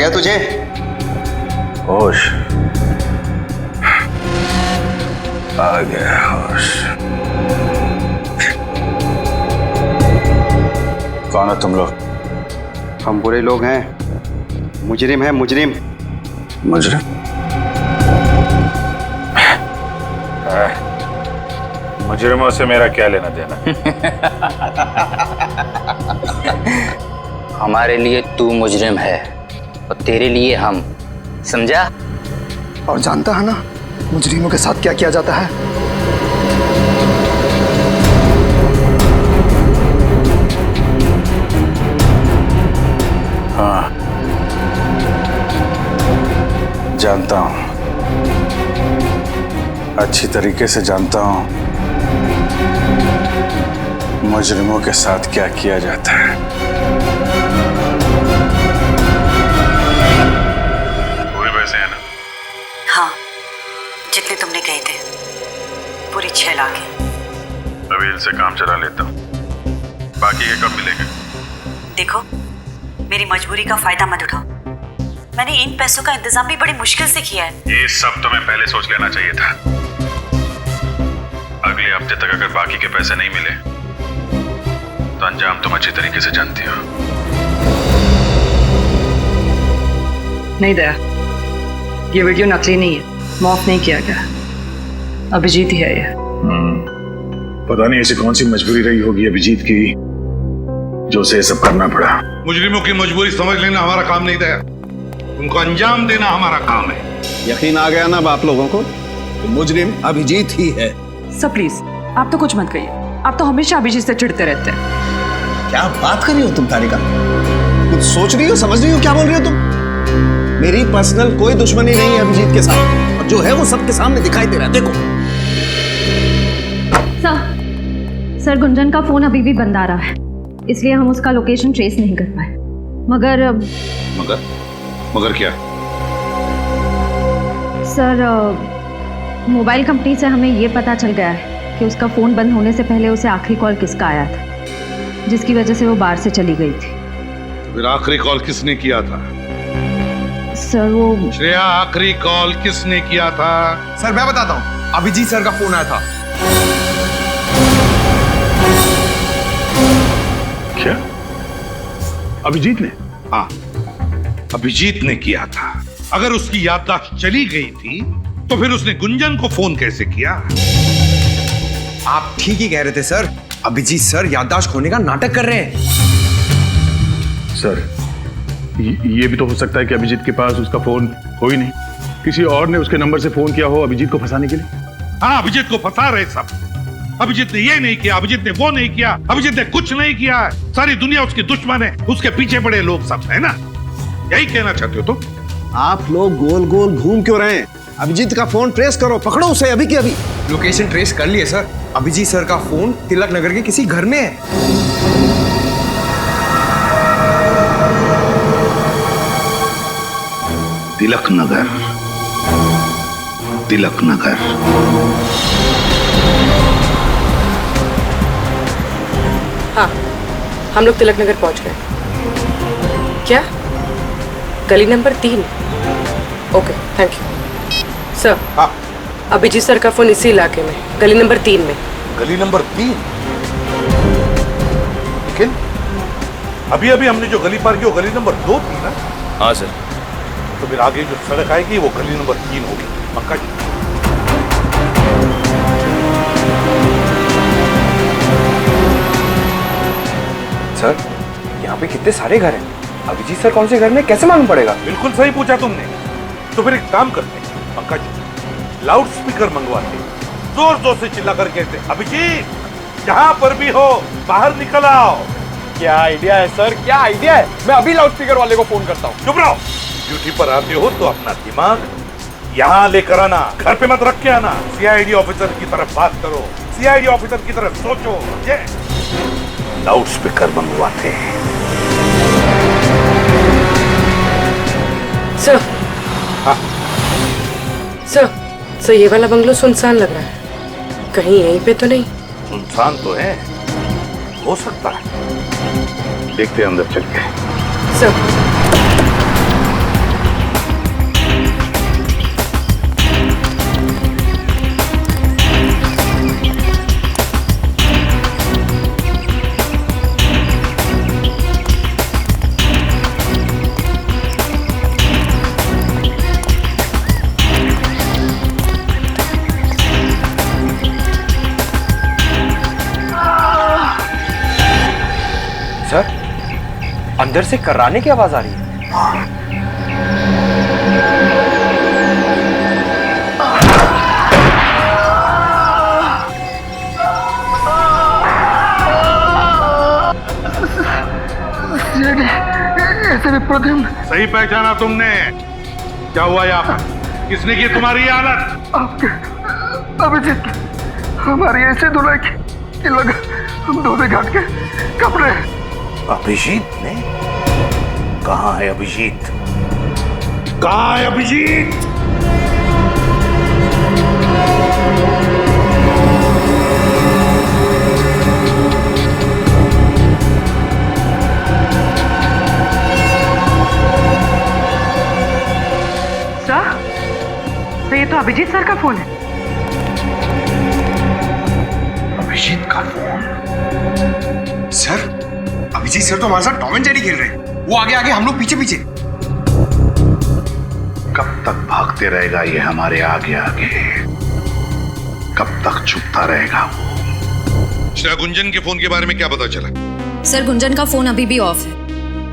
है तुझे? होश आ गया, होश। कौन हो तुम लोग? हम बुरे लोग हैं, मुजरिम हैं, मुजरिम। मुजरिम? मुजरिमों से मेरा क्या लेना देना? हमारे लिए तू मुजरिम है और तेरे लिए हम, समझा? और जानता है ना मुजरिमों के साथ क्या किया जाता है? हाँ, जानता हूं, अच्छी तरीके से जानता हूं मुजरिमों के साथ क्या किया जाता है। पूरे पैसे हैं ना? हाँ, जितने तुमने कहे थे, पूरी 6 लाख है। अभी इनसे काम चला लेता हूँ, बाकी ये कब मिलेंगे? देखो, मेरी मजबूरी का फायदा मत उठाओ। मैंने इन पैसों का इंतजाम भी बड़ी मुश्किल से किया है। ये सब तुम्हें पहले सोच लेना चाहिए था। अगले हफ्ते तक अगर बाकी के पैसे नहीं मिले तो अंजाम तुम अच्छी तरीके से जानती हो। नहीं दया, ये वीडियो नकली नहीं है, मॉफ नहीं किया गया। अभिजीत ही है ये। पता नहीं ऐसी कौन सी मजबूरी रही होगी अभिजीत की जो उसे सब करना पड़ा। मुजरिमों की मजबूरी समझ लेना हमारा काम नहीं दया, उनको अंजाम देना हमारा काम है। यकीन आ गया ना अब आप लोगों को कि मुजरिम अभिजीत ही है। सर प्लीज, आप तो कुछ मत कहिए, आप तो हमेशा अभिजीत से चिढ़ते रहते हैं। क्या बात कर रही हो तुम तारिका? कुछ सोच रही हो, समझ रही हो क्या बोल रही हो तुम? मेरी पर्सनल कोई दुश्मनी नहीं है अभिजीत के साथ, और जो है वो सबके सामने दिखाई दे रहा है। देखो सर, गुंजन का फोन अभी भी बंद आ रहा है, इसलिए हम उसका लोकेशन ट्रेस नहीं कर पाए। मगर क्या? सर, मोबाइल कंपनी से हमें ये पता चल गया है कि उसका फोन बंद होने से पहले उसे आखिरी कॉल किसका आया था, जिसकी वजह से वो बाहर से चली गई थी। तो फिर आखिरी कॉल किसने किया था? सर वो श्रेया, आखिरी कॉल किसने किया था? सर मैं बताता हूँ, अभिजीत सर का फोन आया था। क्या? अभिजीत ने? हाँ, अभिजीत ने किया था। अगर उसकी याददाश्त चली गई थी तो फिर उसने गुंजन को फोन कैसे किया? आप ठीक ही कह रहे थे सर, अभिजीत सर याददाश्त खोने का नाटक कर रहे हैं। सर, ये भी तो हो सकता है कि अभिजीत के पास उसका फोन हो ही नहीं, किसी और ने उसके नंबर से फोन किया हो अभिजीत को फंसाने के लिए। हाँ, अभिजीत को फंसा रहे सब। अभिजीत ने ये नहीं किया, अभिजीत ने वो नहीं किया, अभिजीत ने कुछ नहीं किया। सारी दुनिया उसकी दुश्मन है, उसके पीछे पड़े लोग सब, है ना? यही कहना चाहते हो तुम? आप लोग गोल गोल घूम क्यों रहे हैं? अभिजीत का फोन ट्रेस करो, पकड़ो उसे अभी के अभी। लोकेशन ट्रेस कर लिए सर, अभिजीत सर का फोन तिलक नगर के किसी घर में है। तिलक नगर, तिलक नगर। हाँ, हम लोग तिलक नगर पहुंच गए। क्या? गली number 3? Okay, thank you sir. हाँ, अभिजीत सर का फोन इसी इलाके में, गली नंबर 3 में। गली नंबर 3? लेकिन अभी अभी हमने जो गली पार की वो गली नंबर 2 थी ना? हाँ सर। तो फिर आगे जो सड़क आएगी वो गली नंबर 3 होगी, पक्का जी? सर, यहाँ पे कितने सारे घर हैं, अभिजीत सर कौन से घर में कैसे मालूम पड़ेगा? बिल्कुल सही पूछा तुमने। तो फिर एक काम करते हैं पंकज, लाउड स्पीकर मंगवाते, जोर जोर से चिल्ला कर कहते, अभिजीत जहां पर भी हो बाहर निकल आओ। क्या आइडिया है सर, क्या आइडिया है। मैं अभी लाउड स्पीकर वाले को फोन करता हूँ। चुप रहो, ड्यूटी पर आते हो तो अपना दिमाग यहाँ लेकर आना, घर पे मत रख के आना। सीआईडी ऑफिसर की तरफ बात करो, सीआईडी ऑफिसर की तरफ सोचो। ये लाउड स्पीकर मंगवाते हैं। सर, हाँ सर, ये वाला बंगलो सुनसान लग रहा है, कहीं यहीं पे तो नहीं? सुनसान तो है, हो सकता है, देखते हैं अंदर चल के। सर, अंदर से कर्राने की आवाज आ रही है। सही पहचाना तुमने। क्या हुआ यहाँ पर? किसने की तुम्हारी ये हालत? अभिजीत हमारी ऐसे धुलाई कि लगा हम धोने घाट के कपड़े। अभिजीत ने? कहाँ है अभिजीत? कहाँ है अभिजीत? सर, ये तो अभिजीत सर का फोन है। अभिजीत का फोन? सर, अभिजीत सर तो हमारे साथ टॉम एंड जेरी खेल रहे हैं। वो आगे आगे, हम लोग पीछे पीछे। कब तक भागते रहेगा ये हमारे आगे आगे? कब तक छुपता रहेगा वो? श्रेया, गुंजन के फोन के बारे में क्या पता चला? सर, गुंजन का फोन अभी भी ऑफ है।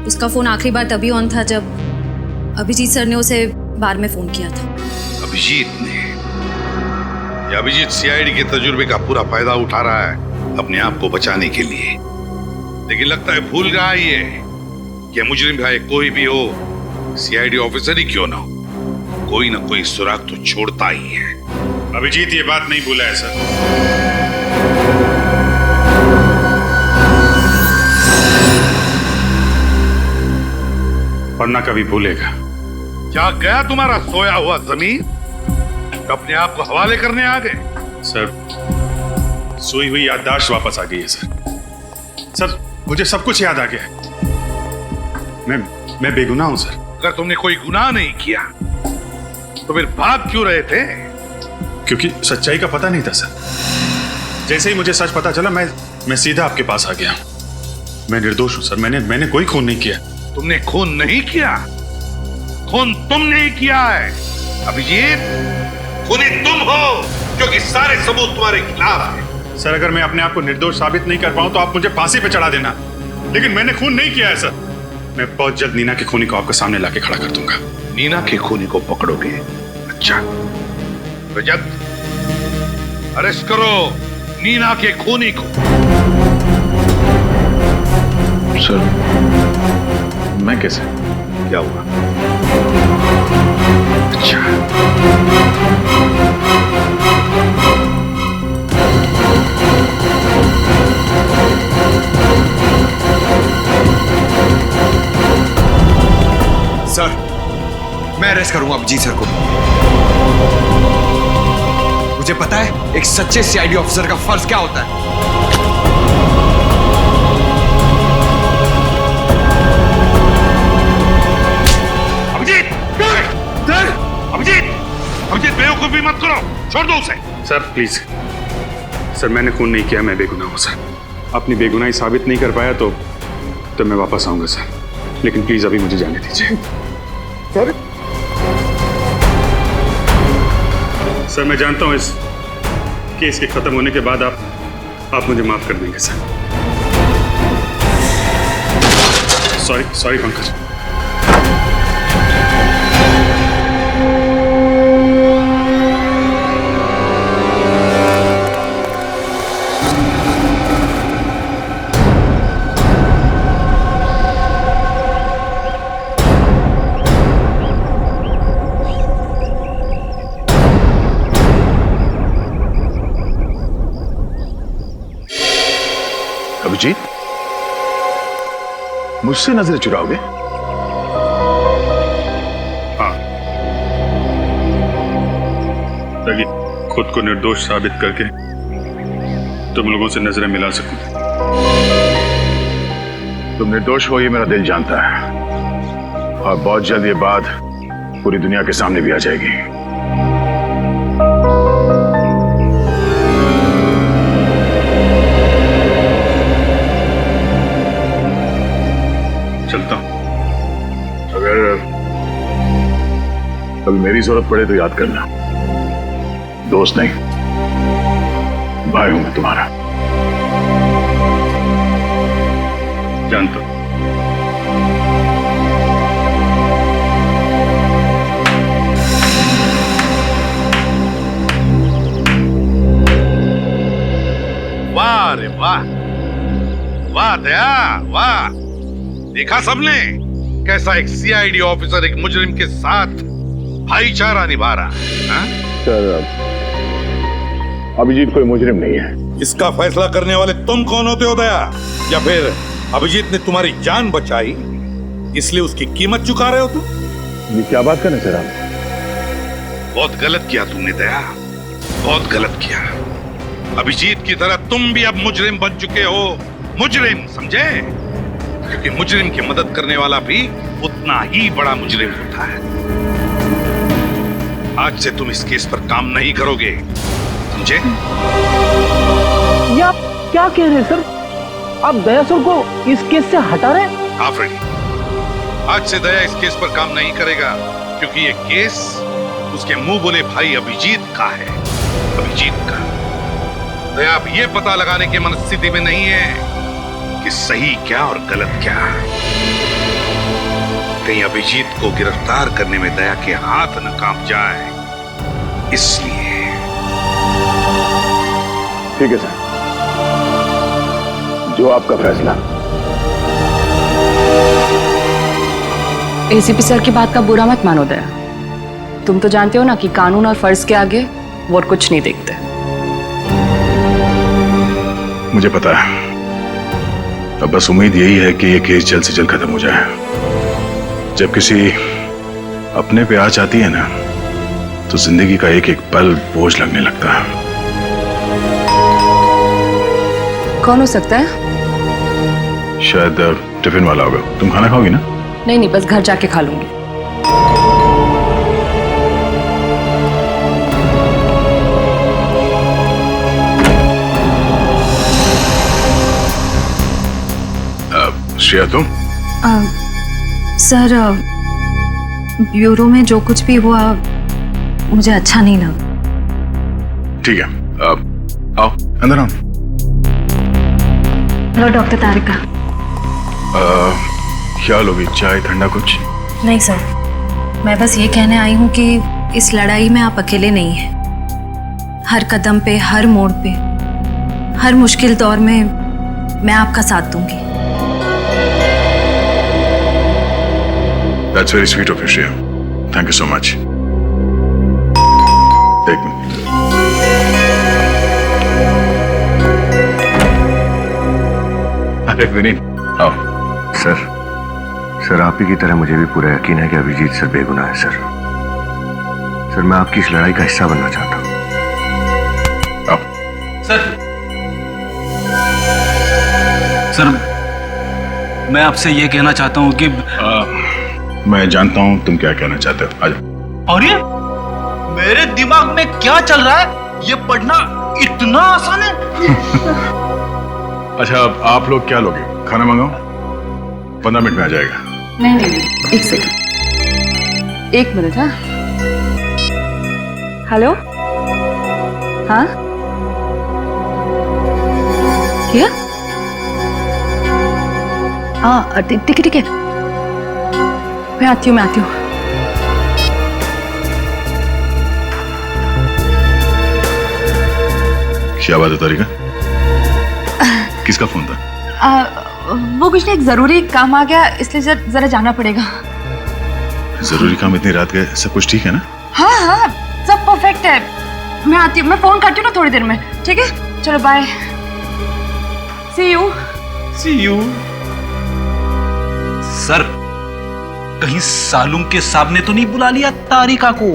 उसका फोन आखिरी बार तभी ऑन था जब अभिजीत सर ने उसे बार में फोन किया था। अभिजीत ने? या अभिजीत सीआईडी के तजुर्बे का पूरा फायदा उठा रहा है अपने आप को बचाने के लिए? लेकिन लगता है भूल रहा है ये कि मुजरिम भाई कोई भी हो, सीआईडी ऑफिसर ही क्यों ना हो, कोई ना कोई सुराग तो छोड़ता ही है। अभिजीत ये बात नहीं भूला है सर। वरना कभी भूलेगा। क्या गया तुम्हारा सोया हुआ जमीन? अपने आप को हवाले करने आ गए? सर, सोई हुई याददाश्त वापस आ गई है सर। सर, मुझे सब कुछ याद आ गया है। मैं बेगुनाह हूं सर। अगर तुमने कोई गुनाह नहीं किया तो फिर भाग क्यों रहे थे? क्योंकि सच्चाई का पता नहीं था सर। जैसे ही मुझे सच पता चला मैं सीधा आपके पास आ गया। मैं निर्दोष हूं सर। मैंने कोई खून नहीं किया। तुमने खून नहीं किया? खून तुमने ही किया है अभिजीत। खूनी तुम हो, क्योंकि सारे सबूत तुम्हारे खिलाफ हैं। सर, अगर मैं अपने आप को निर्दोष साबित नहीं कर पाऊं तो आप मुझे फांसी पे चढ़ा देना, लेकिन मैंने खून नहीं किया है सर। मैं बहुत जल्द नीना के खूनी को आपके सामने लाके खड़ा कर दूंगा। नीना के खूनी को पकड़ोगे? अच्छा, रजत, अरेस्ट करो नीना के खूनी को। सर, मैं कैसे? क्या हुआ? अच्छा, सर, मैं अरेस्ट करूंगा अभिजीत सर को। मुझे पता है एक सच्चे सीआईडी ऑफिसर का फर्ज क्या होता है। अभिजीत, बेवकूफी मत करो, छोड़ दो उसे। सर प्लीज सर, मैंने खून नहीं किया। मैं बेगुनाह हूं सर। अपनी बेगुनाही साबित नहीं कर पाया तो मैं वापस आऊंगा सर, लेकिन प्लीज अभी मुझे जाने दीजिए। सर, मैं जानता हूं इस केस के खत्म होने के बाद आप मुझे माफ कर देंगे सर। सॉरी पंकज। अभिजीत, मुझसे नजर चुराओगे? हाँ, ताकि खुद को निर्दोष साबित करके तुम लोगों से नजरें मिला सकूं। तुम निर्दोष हो ये मेरा दिल जानता है, और बहुत जल्द ये बात पूरी दुनिया के सामने भी आ जाएगी। चलता हूं। अगर कभी मेरी जरूरत पड़े तो याद करना, दोस्त नहीं भाई हूं मैं तुम्हारा। जानता हूं। वाह रे वाह, वाह दया वाह। देखा सबने कैसा एक सीआईडी ऑफिसर एक मुजरिम के साथ भाईचारा निभा रहा है? सर, अभिजीत कोई मुजरिम नहीं है। इसका फैसला करने वाले तुम कौन होते हो दया? या फिर अभिजीत ने तुम्हारी जान बचाई इसलिए उसकी कीमत चुका रहे हो तुम? ये क्या बात कर रहे हैं सर आप? बहुत गलत किया तुमने दया, बहुत गलत किया। अभिजीत की तरह तुम भी अब मुजरिम बन चुके हो, मुजरिम समझे? क्योंकि मुजरिम की मदद करने वाला भी उतना ही बड़ा मुजरिम होता है। आज से तुम इस केस पर काम नहीं करोगे, समझे? ये आप क्या कह रहे हैं सर? आप दया सर को इस केस से हटा रहे हैं? हाँ फ्रेडी, आज से दया इस केस पर काम नहीं करेगा क्योंकि ये केस उसके मुंह बोले भाई अभिजीत का है, अभिजीत का। दया अब ये पता लगाने की मनस्थिति में नहीं है कि सही क्या और गलत क्या। कहीं अभिजीत को गिरफ्तार करने में दया के हाथ न कांप जाए, इसलिए। ठीक है सर, जो आपका फैसला। एसीपी सर की बात का बुरा मत मानो दया। तुम तो जानते हो ना कि कानून और फर्ज के आगे वो कुछ नहीं देखते। मुझे पता है, अब बस उम्मीद यही है कि ये केस जल्द से जल्द खत्म हो जाए। जब किसी अपने पे आँच आती है ना, तो जिंदगी का एक एक पल बोझ लगने लगता है। कौन हो सकता है? शायद टिफिन वाला होगा। तुम खाना खाओगी ना? नहीं नहीं, बस घर जाके खा लूंगी। श्रेया तुम? सर, ब्यूरो में जो कुछ भी हुआ मुझे अच्छा नहीं लगा। ठीक है, आओ अंदर आओ। हेलो डॉक्टर तारिका। क्या लोगी, चाय ठंडा कुछ? नहीं सर, मैं बस ये कहने आई हूँ कि इस लड़ाई में आप अकेले नहीं हैं। हर कदम पे, हर मोड़ पे, हर मुश्किल दौर में मैं आपका साथ दूंगी। That's very sweet of you, Shreya. Thank you so much. एक मिनट। अरे विनीत, आओ। सर आप ही की तरह मुझे भी पूरा यकीन है कि अभिजीत सर बेगुनाह है सर। सर मैं आपकी इस लड़ाई का हिस्सा बनना चाहता हूँ। आओ। सर मैं आपसे ये कहना चाहता हूँ कि मैं जानता हूँ तुम क्या कहना चाहते हो। आ जाओ। और ये मेरे दिमाग में क्या चल रहा है, ये पढ़ना इतना आसान है? अच्छा, अब आप लोग क्या लोगे? खाना मंगाओ? 15 मिनट में आ जाएगा। नहीं, एक सेकंड, 1 मिनट। हाँ हेलो, हाँ क्या? हाँ ठीक है, मैं आती हूँ। क्या बात है तारिका? किसका फोन था? वो कुछ नहीं, एक जरूरी काम आ गया इसलिए जरा जाना पड़ेगा। जरूरी काम? इतनी रात गए, सब कुछ ठीक है ना? हाँ सब परफेक्ट है। मैं आती हूँ, मैं फोन करती हूँ ना थोड़ी देर में। ठीक है, चलो बाय, सी यू। सर कहीं सालूम के साहब ने तो नहीं बुला लिया तारिका को?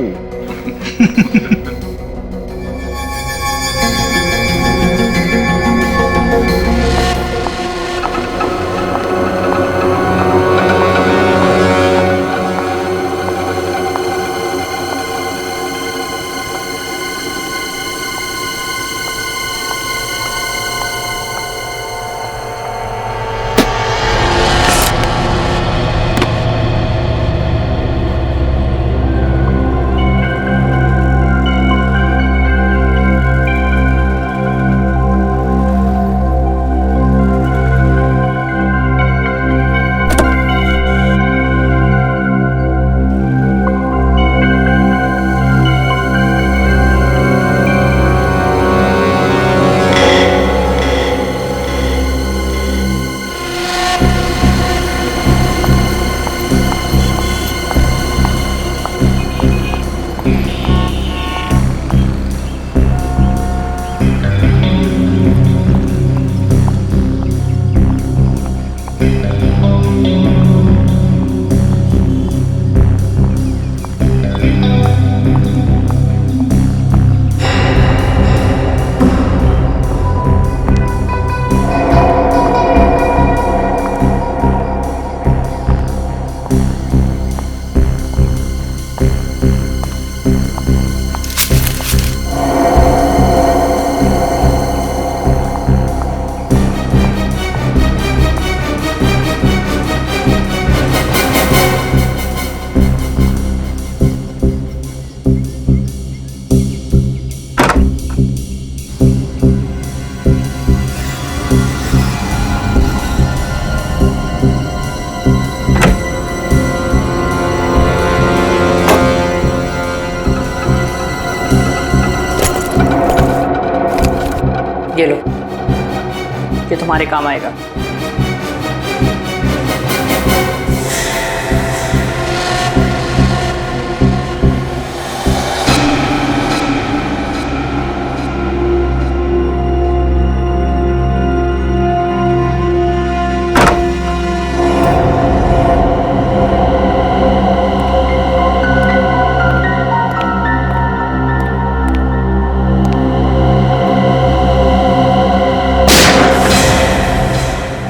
ये तुम्हारे काम आएगा।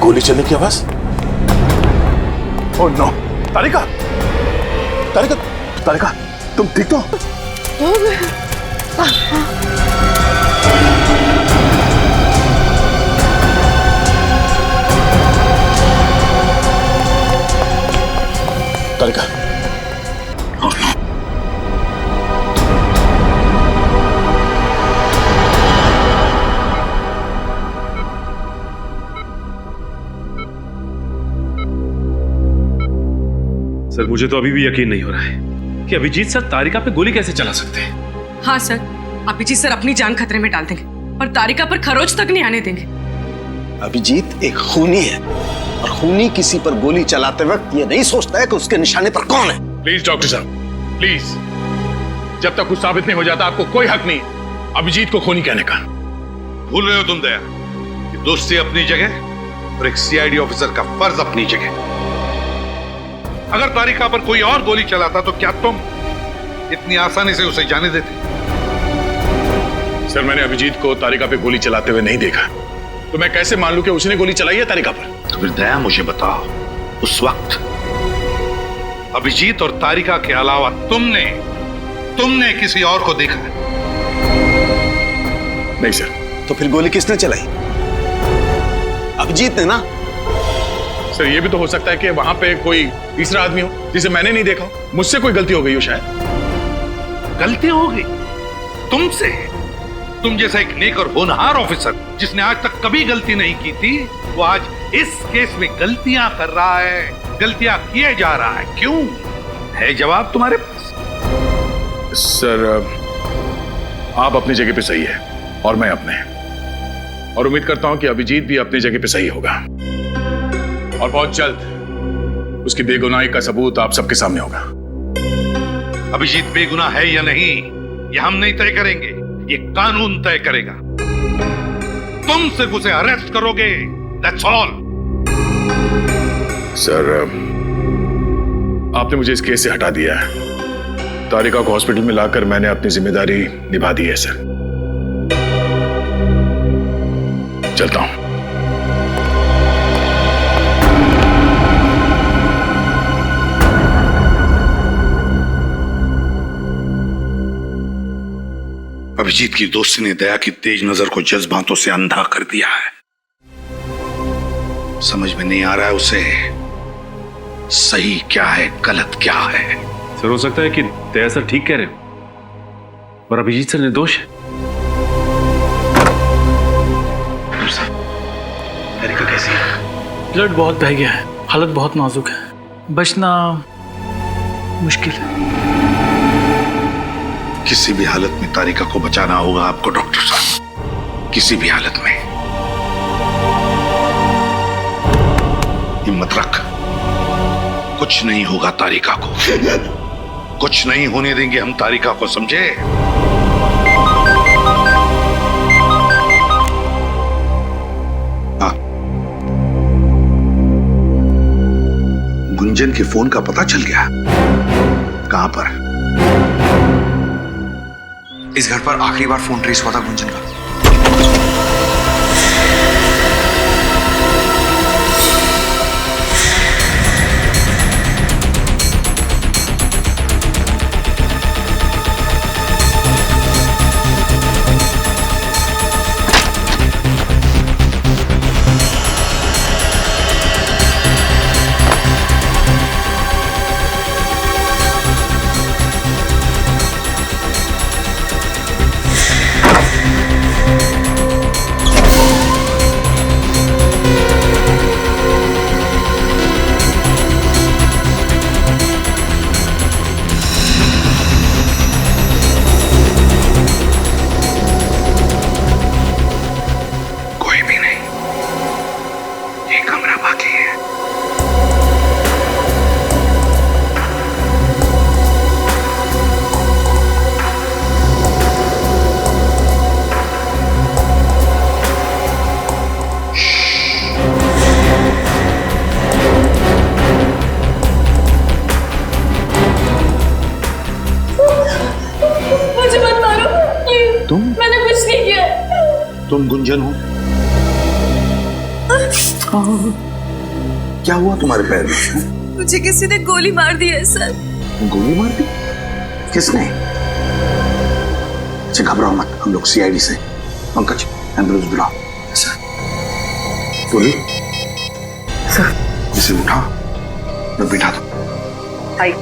गोली चलने की आवाज। ओह नो, तारिका, तारिका, तारिका, तुम ठीक तो? तारिका, सर मुझे तो अभी भी यकीन नहीं हो रहा है कि अभिजीत सर तारिका पे गोली कैसे चला सकते हैं। हाँ सर, अभिजीत सर अपनी जान खतरे में डाल देंगे और तारिका पर खरोच तक नहीं आने देंगे। अभिजीत एक खूनी है और खूनी किसी पर गोली चलाते वक्त ये नहीं सोचता है कि उसके निशाने पर कौन है। प्लीज डॉक्टर साहब, प्लीज, जब तक कुछ साबित नहीं हो जाता आपको कोई हक नहीं अभिजीत को खूनी कहने का। भूल रहे हो तुम दया कि दोस्ती अपनी जगह और एक सीआईडी ऑफिसर का फर्ज अपनी जगह। अगर तारिका पर कोई और गोली चलाता तो क्या तुम इतनी आसानी से उसे जाने देते? सर मैंने अभिजीत को तारिका पे गोली चलाते हुए नहीं देखा, तो मैं कैसे मान लूं कि उसने गोली चलाई है तारिका पर? तो फिर दया मुझे बताओ, उस वक्त अभिजीत और तारिका के अलावा तुमने किसी और को देखा? नहीं सर। तो फिर गोली किसने चलाई? अभिजीत ने ना। सर ये भी तो हो सकता है कि वहां पे कोई तीसरा आदमी हो जिसे मैंने नहीं देखा, मुझसे कोई गलती हो गई हो शायद। गलती हो गई तुमसे? तुम जैसा एक नेक और होनहार ऑफिसर जिसने आज तक कभी गलती नहीं की थी, वो आज इस केस में गलतियां कर रहा है, गलतियां किए जा रहा है। क्यों? है जवाब तुम्हारे पास? सर आप अपनी जगह पे सही है और मैं अपने, और उम्मीद करता हूं कि अभिजीत भी अपनी जगह पे सही होगा और बहुत जल्द उसकी बेगुनाही का सबूत आप सबके सामने होगा। अभिजीत बेगुनाह है या नहीं ये हम नहीं तय करेंगे, ये कानून तय करेगा। तुम सिर्फ उसे अरेस्ट करोगे, दैट्स ऑल। सर आपने मुझे इस केस से हटा दिया है। तारिका को हॉस्पिटल में लाकर मैंने अपनी जिम्मेदारी निभा दी है सर। चलता हूं। अभिजीत की दोस्ती ने दया की तेज नजर को जज्बातों से अंधा कर दिया है। समझ में नहीं आ रहा है उसे सही क्या है, गलत क्या है। सर हो सकता है कि दया सर ठीक कह रहे हो और अभिजीत सर निर्दोष है। तारिका कैसी है? ब्लड बहुत बह गया है, हालत बहुत नाजुक है, बचना मुश्किल है। किसी भी हालत में तारिका को बचाना होगा आपको डॉक्टर साहब, किसी भी हालत में। हिम्मत रख, कुछ नहीं होगा तारिका को, कुछ नहीं होने देंगे हम तारिका को, समझे? हाँ, गुंजन के फोन का पता चल गया? कहां पर? इस घर पर आखिरी बार फोन ट्रेस हुआ था गुंजन का। कौन गुंजन हो? क्या हुआ तुम्हारे पैर में? मुझे किसी ने गोली मार दी है सर। गोली मार दी? किसने? अच्छा घबराओ मत, हम लोग सीआईडी से। पंकज एम्बुलेंस बुलाओ। सर बोली सर, इसे उठाओ, मैं बिठा दो। आई।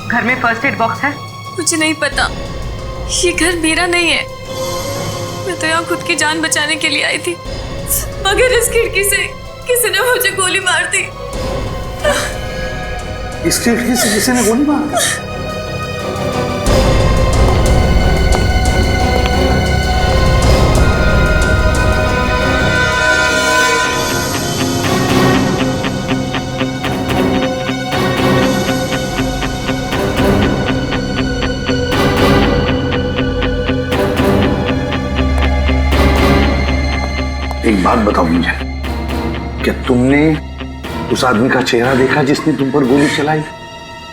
घर में फर्स्ट एड बॉक्स है? मुझे नहीं पता, ये घर मेरा नहीं है। मैं तो यहाँ खुद की जान बचाने के लिए आई थी, मगर इस खिड़की से किसी ने मुझे गोली मार दी। इस खिड़की से किसी ने गोली मार दी? एक बात बताओ मुझे, क्या तुमने उस आदमी का चेहरा देखा जिसने तुम पर गोली चलाई?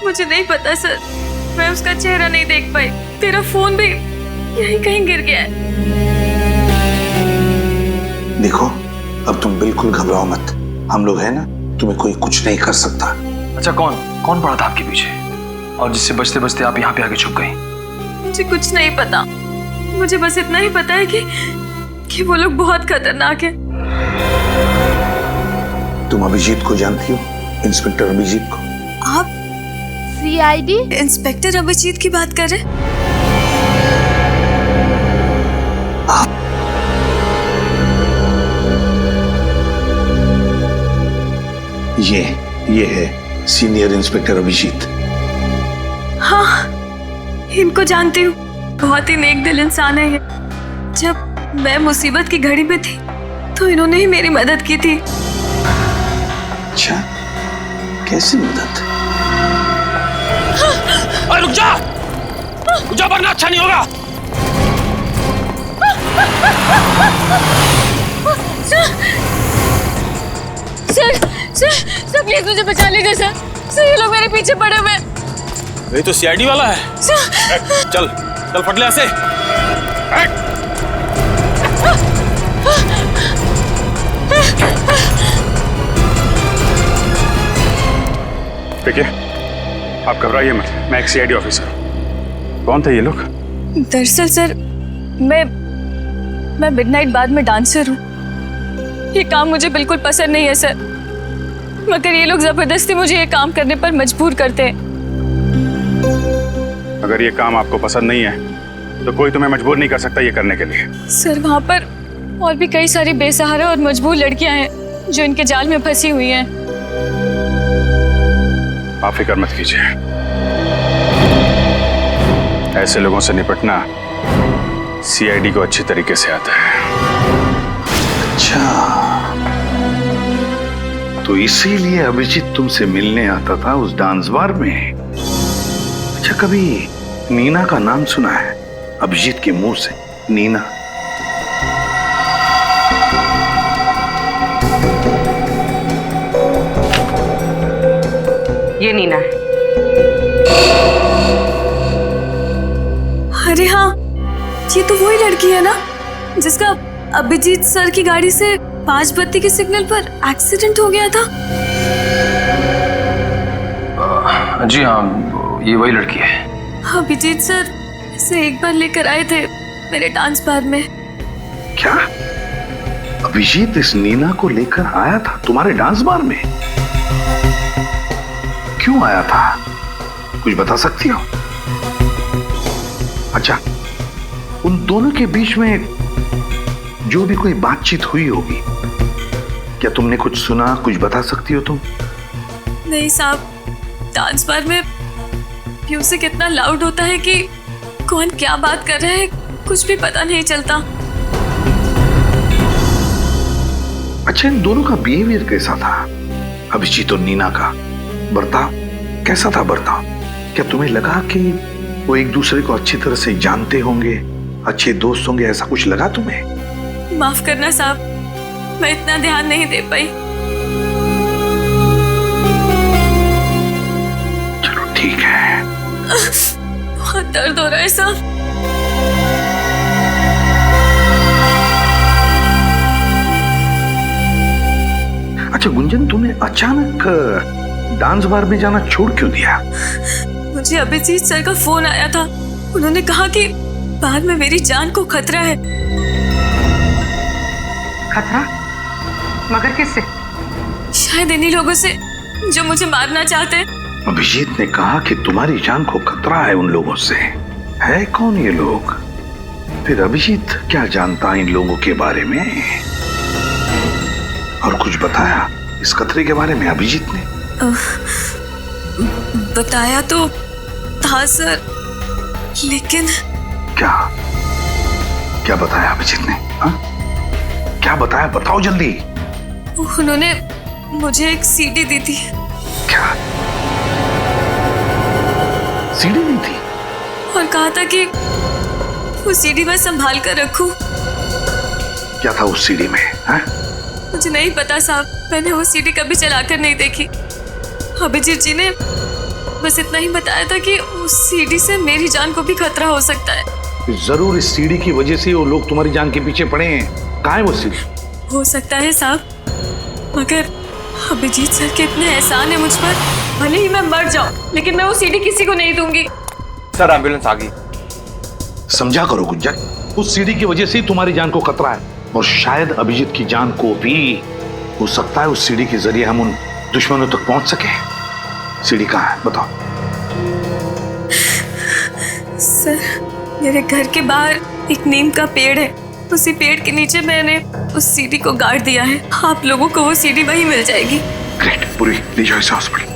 मुझे नहीं पता सर, मैं उसका चेहरा नहीं देख पाई। तेरा फोन भी यहीं कहीं गिर गया है। देखो अब तुम बिल्कुल घबराओ मत, हम लोग हैं ना, तुम्हें कोई कुछ नहीं कर सकता। अच्छा कौन पड़ा था आपके पीछे और जिससे बचते बचते आप यहाँ पे आके छुप गई? मुझे कुछ नहीं पता, मुझे बस इतना ही पता है कि वो लोग बहुत खतरनाक है। तुम अभिजीत को जानती हो? इंस्पेक्टर अभिजीत को? आप सीआईडी इंस्पेक्टर अभिजीत की बात कर रहे हैं? ये है सीनियर इंस्पेक्टर अभिजीत। हाँ, इनको जानती हूँ, बहुत ही नेक दिल इंसान है ये। जब मैं मुसीबत की घड़ी में थी तो इन्होंने ही मेरी मदद की थी। अच्छा, कैसी मदद? रुक जा वरना अच्छा नहीं होगा। सर प्लीज मुझे बचा लीजिए सर, ये लोग मेरे पीछे पड़े हुए। ये तो सीआईडी वाला है। चल फट ले ऐसे। देखिए आप घबराइए मत, मैं एक सीआईडी ऑफिसर। कौन थे ये लोग? दरअसल सर मैं मिडनाइट बार में डांसर हूँ। ये काम मुझे बिल्कुल पसंद नहीं है सर, मगर ये लोग जबरदस्ती मुझे ये काम करने पर मजबूर करते हैं। अगर ये काम आपको पसंद नहीं है तो कोई तुम्हें मजबूर नहीं कर सकता ये करने के लिए। सर वहाँ पर और भी कई सारी बेसहारा और मजबूर लड़कियां हैं जो इनके जाल में फंसी हुई हैं। आप फिक्र मत कीजिए, ऐसे लोगों से निपटना सीआईडी को अच्छी तरीके से आता है। अच्छा, तो इसीलिए अभिजीत तुमसे मिलने आता था उस डांस बार में। अच्छा, कभी नीना का नाम सुना है? अभिजीत के मुंह से नीना। ये नीना है। अरे हाँ, ये तो वही लड़की है ना जिसका अभिजीत सर की गाड़ी से 5 बत्ती के सिग्नल पर एक्सीडेंट हो गया था। जी हाँ, ये वही लड़की है। अभिजीत सर इसे एक बार लेकर आए थे मेरे डांस बार में। क्या अभिजीत इस नीना को लेकर आया था तुम्हारे डांस बार में? क्यों आया था, कुछ बता सकती हो? अच्छा, उन दोनों के बीच में जो भी कोई बातचीत हुई होगी, क्या तुमने कुछ सुना, कुछ बता सकती हो तुम? नहीं साहब, डांस बार में म्यूजिक इतना लाउड होता है कि कौन क्या बात कर रहा है कुछ भी पता नहीं चलता। अच्छा, इन दोनों का बिहेवियर कैसा था? अभिजीत और नीना का बर्ताव कैसा था? बर्ताव क्या तुम्हें लगा कि वो एक दूसरे को अच्छी तरह से जानते होंगे, अच्छे दोस्त होंगे, ऐसा कुछ लगा तुम्हें? माफ करना साहब, मैं इतना ध्यान नहीं दे पाई। बहुत दर्द हो रहा है साहब। अच्छा गुंजन, तूने अचानक डांस बार में जाना छोड़ क्यों दिया? मुझे अभिजीत सर का फोन आया था। उन्होंने कहा कि बाद में मेरी जान को खतरा है। खतरा? मगर किससे? शायद इन्हीं लोगों से जो मुझे मारना चाहते हैं। अभिजीत ने कहा कि तुम्हारी जान को खतरा है उन लोगों से। है कौन ये लोग? फिर अभिजीत क्या जानता है इन लोगों के बारे में? और कुछ बताया इस खतरे के बारे में अभिजीत ने? बताया तो था सर, लेकिन क्या क्या बताया अभिजीत ने? हा? क्या बताया, बताओ जल्दी। उन्होंने मुझे एक सीडी दी थी। क्या सीडी दी थी? और कहा था कि वो सीडी मैं संभाल कर रखूं। क्या था उस सीडी में? हा? मुझे नहीं पता साहब, मैंने वो सीडी कभी चलाकर नहीं देखी। अभिजीत जी ने बस इतना ही बताया था कि उस सीडी से मेरी जान को भी खतरा हो सकता है। जरूर इस सीडी की वजह से वो लोग तुम्हारी जान के पीछे पड़े हैं। कहाँ है वो सीडी? हो सकता है साहब, मगर अभिजीत सर के इतने एहसान है मुझ पर, भले ही मैं मर जाऊं लेकिन मैं वो सीडी किसी को नहीं दूंगी। सर एम्बुलेंस आ गई। समझा करो गुंजन, उस सीडी की वजह से ही तुम्हारी जान को खतरा है, और शायद अभिजीत की जान को भी। हो सकता है उस सीडी के जरिए हम उन दुश्मनों तक पहुंच सके। सीडी कहाँ है बताओ? सर, मेरे घर के बाहर एक नीम का पेड़ है, उसी पेड़ के नीचे मैंने उस सीडी को गाड़ दिया है। आप लोगों को वो सीडी वहीं मिल जाएगी। ग्रेट, पूरी ले जाओ इसे हॉस्पिटल।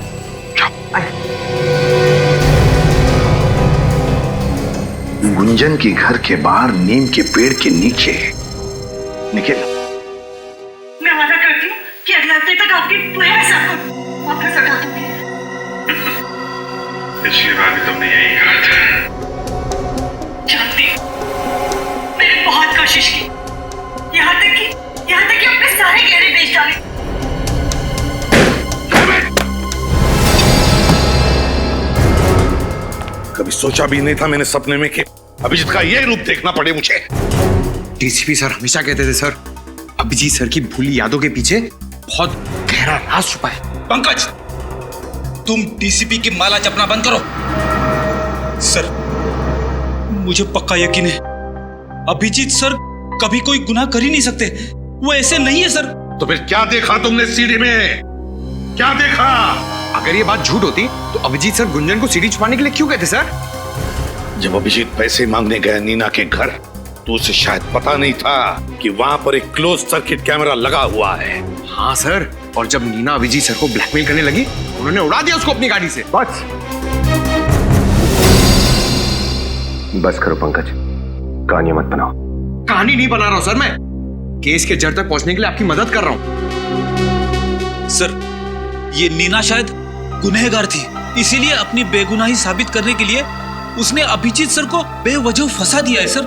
गुंजन के घर के बाहर नीम के पेड़ के नीचे। निखिल, मैं वादा करती हूँ कि अगले हफ्ते तक आपकी पूरे सब वापस लौटा दूंगी। पिछली बार भी तुमने यही कहा था। जानती हूँ, मैंने बहुत कोशिश की, यहाँ तक कि अपने सारे गहरे बेच डाले। कभी सोचा भी नहीं था मैंने सपने में कि अभिजीत का ये रूप देखना पड़े मुझे। डीसीपी सर हमेशा कहते थे सर, अभिजीत सर की भूली यादों के पीछे बहुत गहरा राज छुपा है। पंकज, तुम डीसीपी की माला जपना बंद करो। सर, मुझे पक्का यकीन है अभिजीत सर कभी कोई गुनाह कर ही नहीं सकते। वो ऐसे नहीं है सर। तो फिर क्या देखा तुमने सीडी में? क्या देखा? अगर ये बात झूठ होती तो अभिजीत सर गुंजन को सीडी छुपाने के लिए क्यों कहते सर? जब अभिजीत पैसे मांगने गया नीना के घर, तो उसे शायद पता नहीं था कि वहां पर एक क्लोज सर्किट कैमरा लगा हुआ है। हाँ सर, और जब नीना अभिजीत सर को ब्लैकमेल करने लगी, उन्होंने उड़ा दिया उसको अपनी गाड़ी से। बस करो पंकज, कहानी मत बनाओ। कहानी नहीं बना रहा हूं सर, मैं केस के जड़ तक पहुंचने के लिए आपकी मदद कर रहा हूं। सर, ये नीना शायद गुनहगार थी, इसीलिए अपनी बेगुनाही साबित करने के लिए उसने अभिजीत सर को बेवजह फंसा दिया है सर।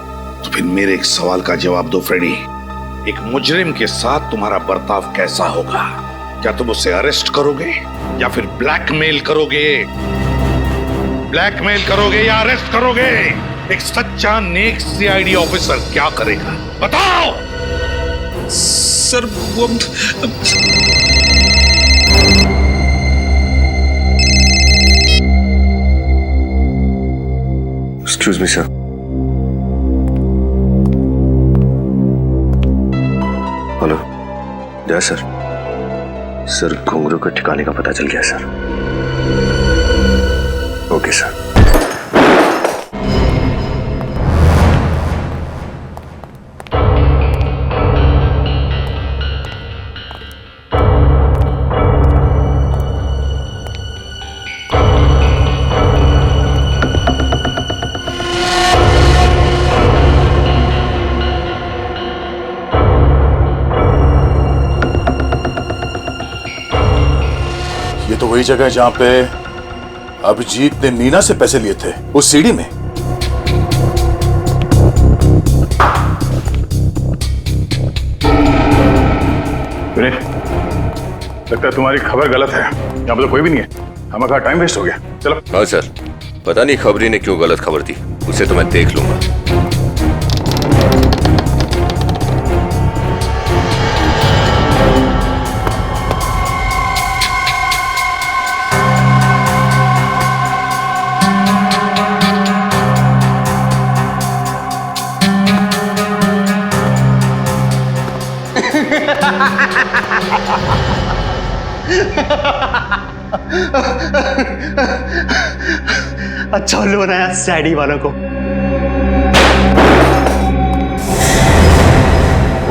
तो फिर मेरे एक सवाल का जवाब दो फ्रेडी, एक मुजरिम के साथ तुम्हारा बर्ताव कैसा होगा? क्या तुम उसे अरेस्ट करोगे या फिर ब्लैकमेल करोगे? ब्लैकमेल करोगे या अरेस्ट करोगे? एक सच्चा नेक सीआईडी ऑफिसर क्या करेगा बताओ? सर वो एक्सक्यूज मी सर। हेलो, जय सर। सर, घुंघरू के ठिकाने का पता चल गया सर। Okay sir. ये तो वही जगह है जहां पे अभिजीत ने नीना से पैसे लिए थे, उस सीडी में। विनीत, लगता है तुम्हारी खबर गलत है। यहाँ पे तो कोई भी नहीं है, हमारा टाइम वेस्ट हो गया। चलो। हाँ सर, पता नहीं खबरी ने क्यों गलत खबर दी, उसे तो मैं देख लूंगा। अच्छा उल्लू बनाया सैडी वालों को।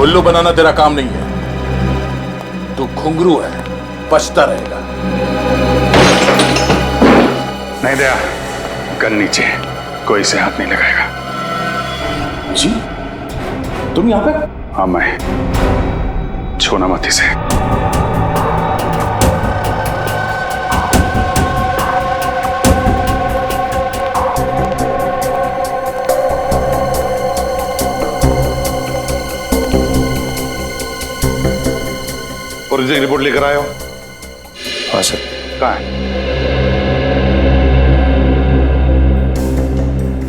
उल्लू बनाना तेरा काम नहीं है, तू घुंघरू है, बचता रहेगा। नहीं दया, गन नीचे, कोई इसे हाथ नहीं लगाएगा। जी तुम यहां पे? हाँ मैं, छूना मत इसे। फोरेंसिक रिपोर्ट लेकर आए हो? हाँ सर। कहाँ है?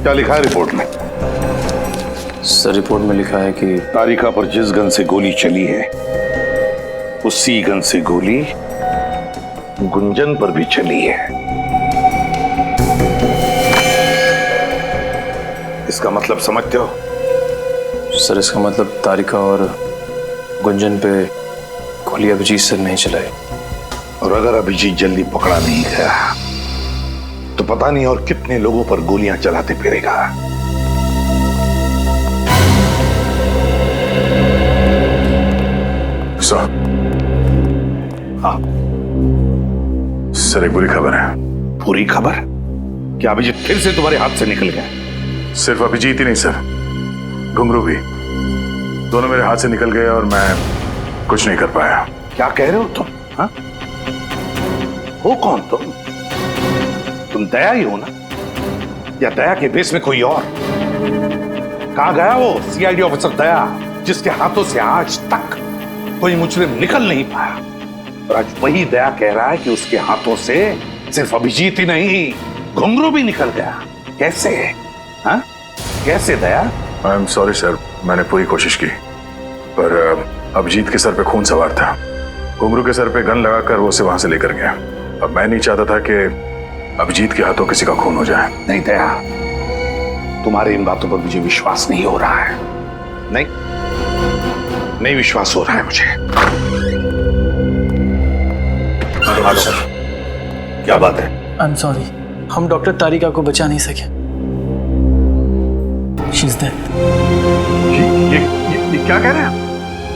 क्या लिखा है रिपोर्ट में? सर रिपोर्ट में लिखा है कि तारिका पर जिस गन से गोली चली है उसी गन से गोली गुंजन पर भी चली है। इसका मतलब समझते हो? सर इसका मतलब तारिका और गुंजन पे गोली अभिजीत सर नहीं चलाई। और अगर अभिजीत जल्दी पकड़ा नहीं गया तो पता नहीं और कितने लोगों पर गोलियां चलाते फिरेगा। सर, हाँ सर एक बुरी खबर है। बुरी खबर? क्या अभिजीत फिर से तुम्हारे हाथ से निकल गया? सिर्फ अभिजीत ही नहीं सर, घुंघरू भी, दोनों मेरे हाथ से निकल गए और मैं कुछ नहीं कर पाया। क्या कह रहे हो तुम? हाँ? हो कौन तुम? तुम दया ही हो ना? या दया के बेस में कोई और? कहां गया वो सीआईडी ऑफिसर दया जिसके हाथों से आज तक कोई मुजरिम निकल नहीं पाया? और आज वही दया कह रहा है कि उसके हाथों से सिर्फ अभिजीत ही नहीं, घुंघरू भी निकल गया। कैसे? हाँ? कैसे दया? आई एम सॉरी सर, मैंने पूरी कोशिश की, पर अभिजीत के सर पे खून सवार था। घुंघरू के सर पे गन लगाकर वो उसे वहां से लेकर गया। अब मैं नहीं चाहता था कि अभिजीत के हाथों किसी का खून हो जाए। नहीं दया, तुम्हारे इन बातों पर मुझे विश्वास नहीं हो रहा है। नहीं विश्वास हो रहा है मुझे। हाँ सर। क्या बात है? आई एम सॉरी, हम डॉक्टर तारिका को बचा नहीं सके। She is dead. ये क्या कह रहे हैं?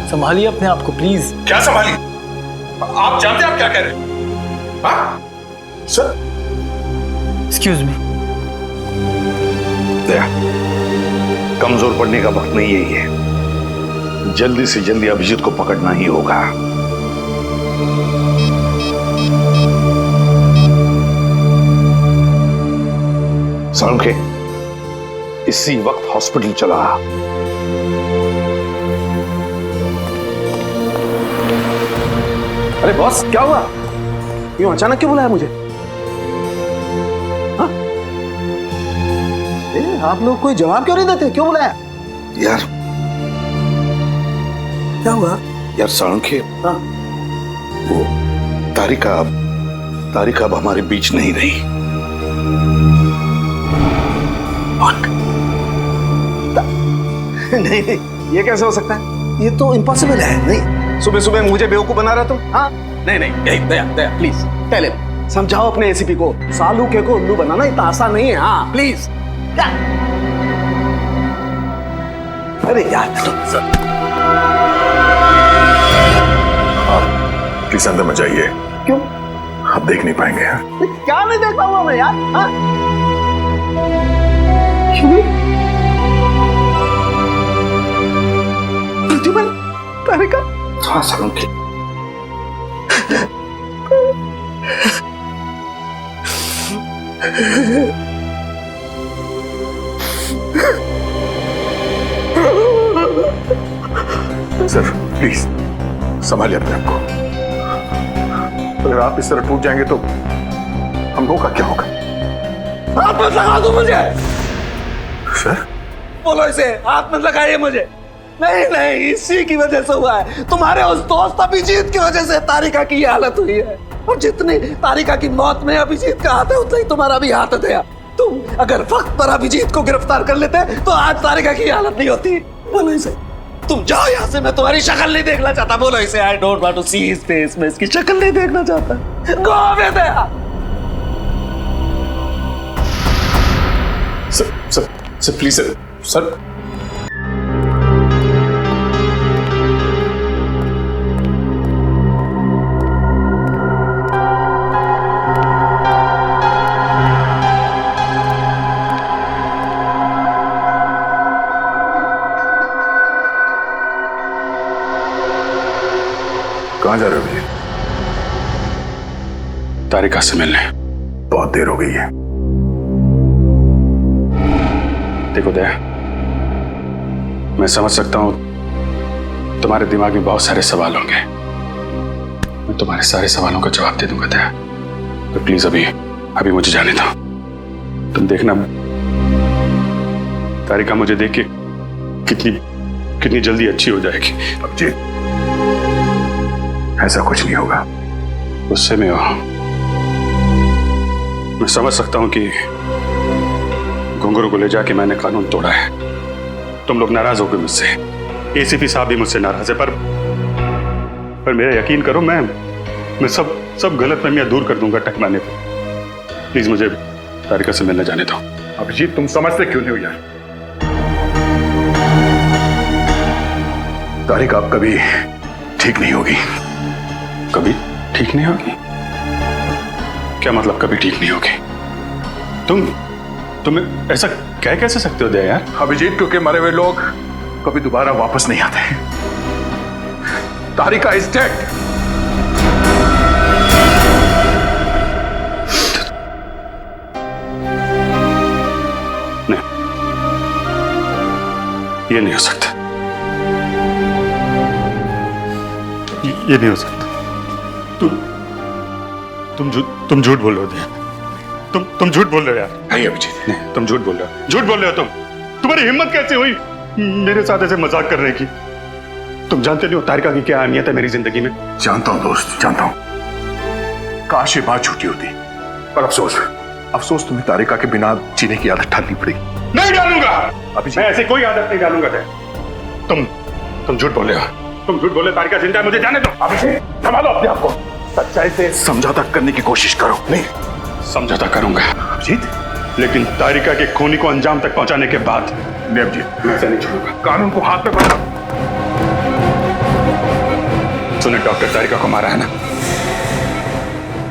संभालिए अपने आप को प्लीज। क्या संभालिए? आप जानते हैं आप क्या कह रहे हैं? हाँ? Sir excuse me. दया, कमजोर पड़ने का वक्त नहीं यही है। जल्दी से जल्दी अभिजीत को पकड़ना ही होगा। सालुंखे, इसी वक्त हॉस्पिटल चला। अरे बॉस क्या हुआ? यूं अचानक क्यों बुलाया मुझे? हाँ? आप लोग कोई जवाब क्यों नहीं देते? क्यों बुलाया? यार क्या हुआ? यार सालुंखे, हाँ? वो तारिका अब हमारे बीच नहीं रही। नहीं नहीं, ये कैसे हो सकता है? ये तो इम्पॉसिबल है। नहीं, सुबह सुबह मुझे बेवकूफ बना रहा तुम? हाँ? नहीं नहीं, दया दया प्लीज टेल हिम, समझाओ अपने एसीपी को, सालुके को उल्लू बनाना इतना आसान नहीं है। हाँ प्लीज। अरे यार प्लीज अंदर मत जाइए। क्यों? आप देख नहीं पाएंगे। क्या नहीं देख पाऊंगा मैं यार? हाँ? प्रतिबल तारिका? हाँ सालुंखे, सर प्लीज संभालिए अपने आप को। अगर आप इस तरह टूट जाएंगे तो हम लोगों का क्या होगा? हाथ मत लगा दो मुझे। सर बोलो इसे, हाथ मत लगाइए मुझे। नहीं नहीं, इसी की वजह से हुआ है। तुम्हारे उस दोस्त अभिजीत की वजह से तारिका की ये हालत हुई है। और जितनी तारिका की मौत में अभिजीत का हाथ है, उतना ही तुम्हारा भी हाथ है। तुम अगर वक्त पर अभिजीत को गिरफ्तार कर लेते तो आज तारिका की हालत नहीं होती। बोलो इसे, तुम जाओ यहाँ से, मैं तुम्हारी शक्ल नहीं देखना चाहता। बोलो इसे, I don't want to see his face, मैं इसकी शक्ल नहीं देखना चाहता। Go away Daya. Sir please sir कहाँ जा रहे हो भैया? तारिका से मिलने। बहुत देर हो गई है। देखो दया, मैं समझ सकता हूं तुम्हारे दिमाग में बहुत सारे सवाल होंगे। मैं तुम्हारे सारे सवालों का जवाब दे दूंगा दया, तो प्लीज अभी मुझे जाने दो। तुम देखना तारिका मुझे देख के कितनी जल्दी अच्छी हो जाएगी। अभिजीत, ऐसा कुछ नहीं होगा। गुस्से में हो, मैं समझ सकता हूं कि घुंघरू को ले जाके मैंने कानून तोड़ा है। तुम लोग नाराज हो गए मुझसे, एसीपी साहब भी मुझसे नाराज है, पर मेरा यकीन करो, मैं सब गलतफहमियां दूर कर दूंगा टकराने पे। प्लीज मुझे तारिका से मिलने जाने दो। अभिजीत, तुम समझते क्यों नहीं हो यार? तारिका अब कभी ठीक नहीं होगी। कभी ठीक नहीं होगी? क्या मतलब कभी ठीक नहीं होगी? तुम ऐसा कह कैसे सकते हो दया यार? अभिजीत, क्योंकि मरे हुए लोग कभी दोबारा वापस नहीं आते। तारिका इज डेड। नहीं, ये नहीं हो सकता। ये नहीं हो सकता। तुम झूठ बोल रहे हो दया। तुम झूठ बोल रहे हो यार। नहीं अभिजीत, नहीं, तुम झूठ बोल रहे हो। झूठ बोल रहे हो तुम्हारी हिम्मत कैसे हुई मेरे साथ ऐसे मजाक करने की? तुम जानते नहीं हो तारिका की क्या अहमियत है मेरी जिंदगी में। जानता हूं दोस्त, जानता हूं। काश ये बात झूठी होती, पर अफसोस तुम्हें तारिका के बिना जीने की आदत डालनी पड़ेगी। नहीं डालूंगा अभिजीत, मैं ऐसे कोई आदत नहीं डालूंगा। तुम झूठ बोल रहे हो। तुम झूठ बोले, तारिका जिंदा है, मुझे जाने दो। अभिजीत, संभालो अपने आप को। सच्चाई से समझौता करने की कोशिश करो। नहीं, समझौता करूंगा अभिजीत, लेकिन तारिका के खूनी को अंजाम तक पहुंचाने के बाद। नहीं अभिजीत, मैं ऐसा नहीं छोड़ूंगा। कानून को हाथ में पकड़ो। सुने, डॉक्टर तारिका को मारा है ना?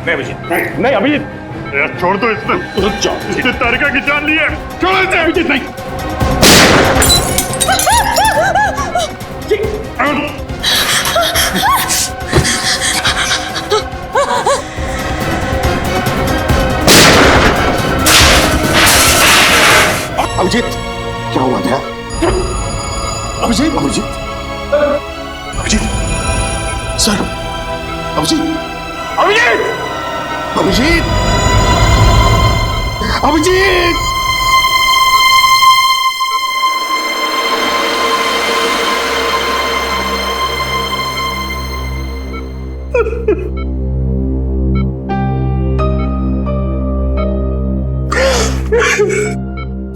नहीं अभिजीत, नहीं अभिजीत, छोड़ दो इसने। रुक जाओ, इसने तारिका की जान ली है। छोड़ो इसे अभिजीत। नहीं, अभिजीत, क्या हुआ दया? अभिजीत, सर, अभिजीत,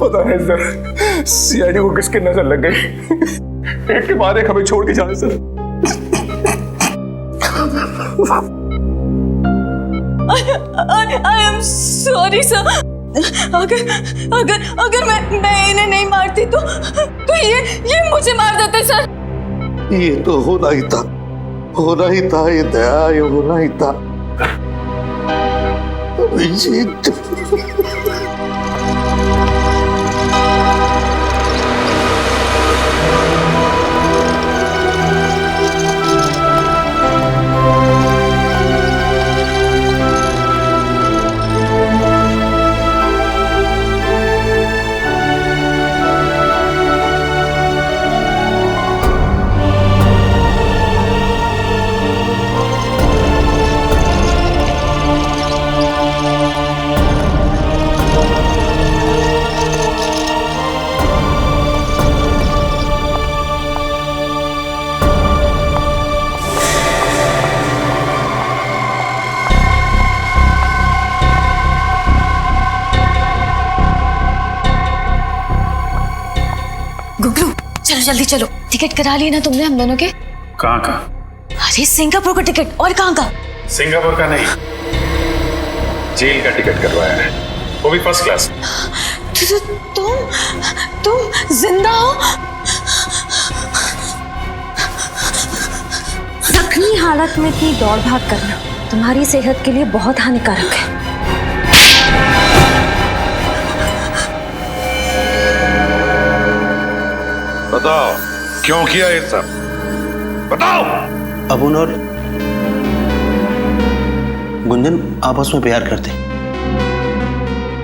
पता है सर, सीआईडी को किसकी नजर लग गई। एक के बाद एक हमें छोड़ के जाए sir. I am sorry sir. अगर मैं इन्हें नहीं मारती तो ये मुझे मार देते सर। ये तो होना ही था, ये दया, ये होना ही था। अभिजीत, गुगलू चलो जल्दी चलो, टिकट करा ली ना तुमने हम दोनों के? कहाँ का? अरे सिंगापुर का टिकट। और कहाँ का? सिंगापुर का नहीं, जेल का टिकट करवाया है, वो भी फर्स्ट क्लास। तुम जिंदा हो? जख्मी हालत में इतनी दौड़ भाग करना तुम्हारी सेहत के लिए बहुत हानिकारक है। बताओ क्यों किया ये सब, बताओ। अबुन और गुंजन आपस में प्यार करते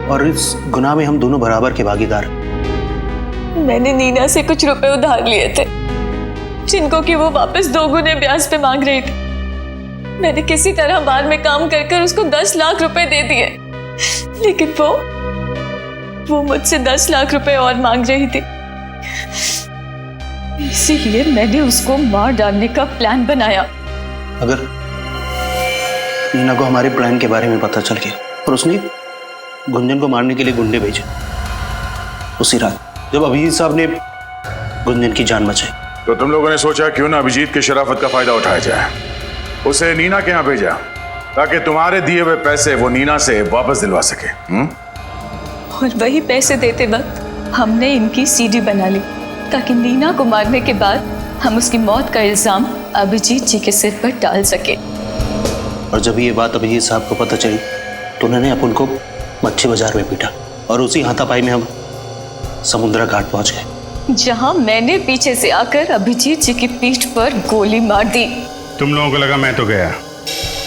और इस गुनाह में हम दोनों बराबर के भागीदार। मैंने नीना से कुछ रुपए उधार लिए थे जिनको कि वो वापस 2 गुने ब्याज पे मांग रही थी। मैंने किसी तरह बार में काम कर कर उसको 10 लाख रुपए दे दिए, लेकिन वो मुझसे 10 लाख रुपए और मांग रही थी। इसीलिए मैंने उसको मार डालने का प्लान बनाया। अगर नीना को हमारे प्लान के बारे में पता चल गया और उसने गुंजन को मारने के लिए गुंडे भेजे, उसी रात जब अभिजीत साहब ने गुंजन की जान बचाई, तो तुम लोगों ने सोचा क्यों ना अभिजीत की शराफत का फायदा उठाया जाए, उसे नीना के यहाँ भेजा ताकि तुम्हारे दिए हुए पैसे वो नीना से वापस दिलवा सके। और वही पैसे देते वक्त हमने इनकी सीडी बना ली ताकि नीना को मारने के बाद हम उसकी मौत का इल्जाम अभिजीत जी के सिर पर डाल सके। और जब ये बात अभिजीत साहब को पता चली तो उन्होंने अपन को मच्छी बाजार में पीटा और उसी हाथापाई में हम समुद्रा घाट पहुंच गए, जहां मैंने पीछे से आकर अभिजीत जी की पीठ पर गोली मार दी। तुम लोगों को लगा मैं तो गया,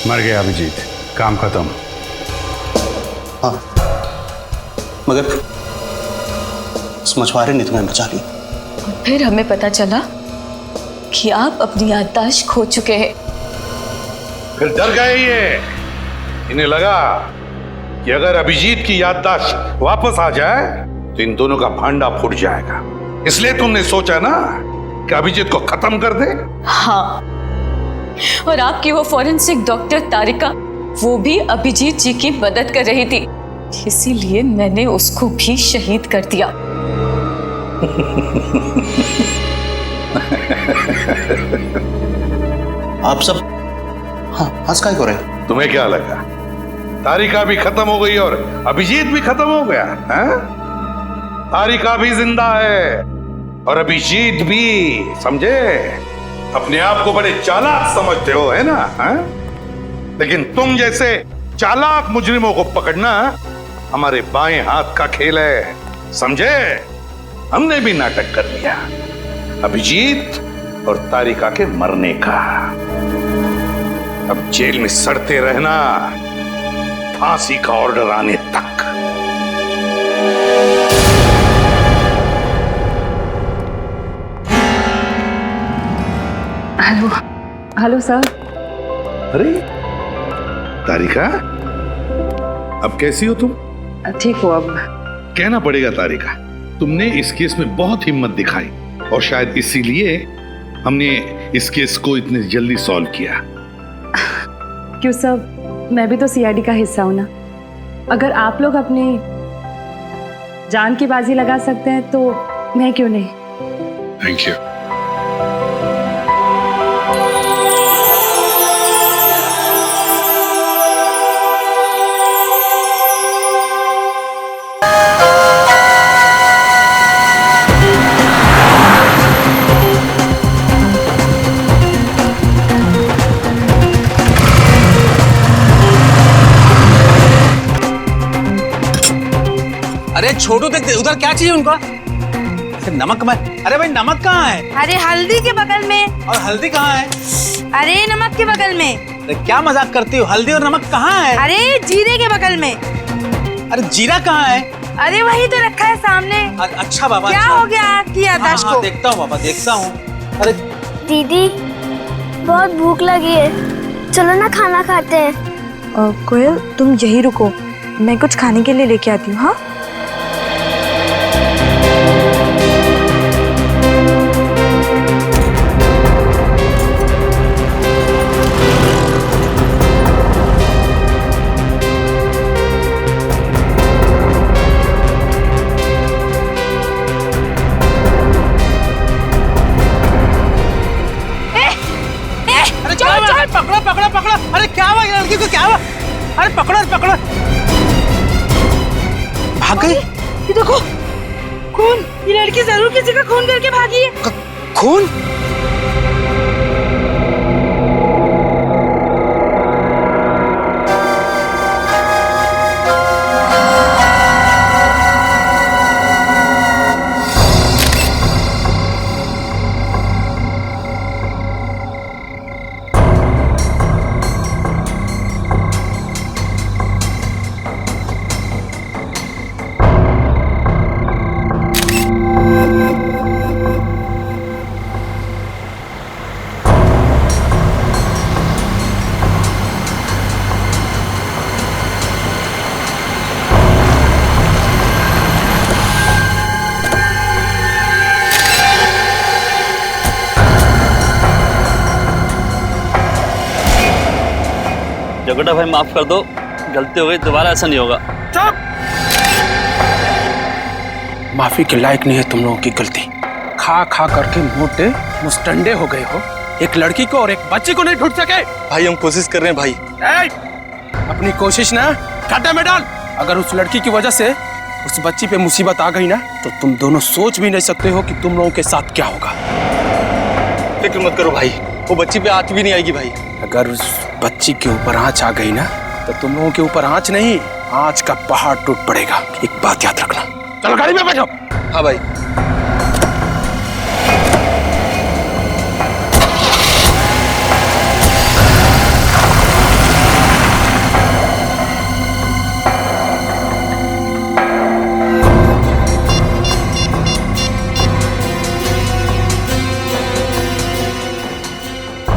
मर गया अभिजीत, काम खत्म। हाँ, मगर उस मछुआरे ने तुम्हें बचा लिया। और फिर हमें पता चला कि आप अपनी याददाश्त खो चुके हैं। फिर डर गए ये, इन्हें लगा कि अगर अभिजीत की याददाश्त वापस आ जाए तो इन दोनों का भांडा फूट जाएगा, इसलिए तुमने सोचा ना कि अभिजीत को खत्म कर दे। हाँ, और आपकी वो फॉरेंसिक डॉक्टर तारिका, वो भी अभिजीत जी की मदद कर रही थी, इसीलिए मैंने उसको भी शहीद कर दिया। आप सब हंस काय को रहे? तुम्हें क्या लगा तारिका भी खत्म हो गई और अभिजीत भी खत्म हो गया है? तारिका भी जिंदा है और अभिजीत भी, समझे? अपने आप को बड़े चालाक समझते हो, है ना? है? लेकिन तुम जैसे चालाक मुजरिमों को पकड़ना हमारे बाएं हाथ का खेल है, समझे? हमने भी नाटक कर लिया अभिजीत और तारिका के मरने का। अब जेल में सड़ते रहना फांसी का ऑर्डर आने तक। Hello hello sir. अरे तारिका, अब कैसी हो तुम? ठीक हो अब? कहना पड़ेगा तारिका, तुमने इस केस में बहुत हिम्मत दिखाई और शायद इसीलिए हमने इस केस को इतनी जल्दी सॉल्व किया। क्यों सर, मैं भी तो सीआईडी का हिस्सा हूं ना। अगर आप लोग अपनी जान की बाजी लगा सकते हैं तो मैं क्यों नहीं। Thank you. अरे छोटू, देख उधर क्या चाहिए उनका? नमक में? अरे भाई नमक कहाँ है? अरे हल्दी के बगल में। और हल्दी कहाँ है? अरे नमक के बगल में। अरे क्या मजाक करती हो, हल्दी और नमक कहाँ है? अरे जीरे के बगल में। अरे जीरा कहाँ है? अरे वही तो रखा है सामने। अच्छा बाबा, क्या अच्छा। हो गया आपकी याददाश्त को? देखता हूँ बाबा, देखता हूँ। अरे दीदी, बहुत भूख लगी है, चलो ना खाना खाते हैं। कोयल, तुम यहीं रुको, मैं कुछ खाने के लिए लेके आती हूँ। हाँ, देखो खून, ये लड़की जरूर किसी का खून करके भागी है। खून? जगोटा भाई माफ कर दो, गलती हो गई, दोबारा ऐसा नहीं होगा। माफी के लायक नहीं है तुम लोगों की गलती। खा खा करके मोटे मुस्टंडे हो गए हो। एक लड़की को और एक बच्ची को नहीं ढूंढ सके। भाई हम कोशिश कर रहे हैं भाई। अपनी कोशिश ना खाते में डाल। अगर उस लड़की की वजह से उस बच्ची पे मुसीबत आ गई ना, तो तुम दोनों सोच भी नहीं सकते हो कि तुम लोगों के साथ क्या होगा। फिक्र मत करो भाई, वो बच्ची पे आंच भी नहीं आएगी भाई। अगर उस बच्ची के ऊपर आंच आ गई ना, तो तुम लोगों के ऊपर आंच नहीं, आंच का पहाड़ टूट पड़ेगा। एक बात याद रखना। चलो गाड़ी में बैठो। हाँ भाई।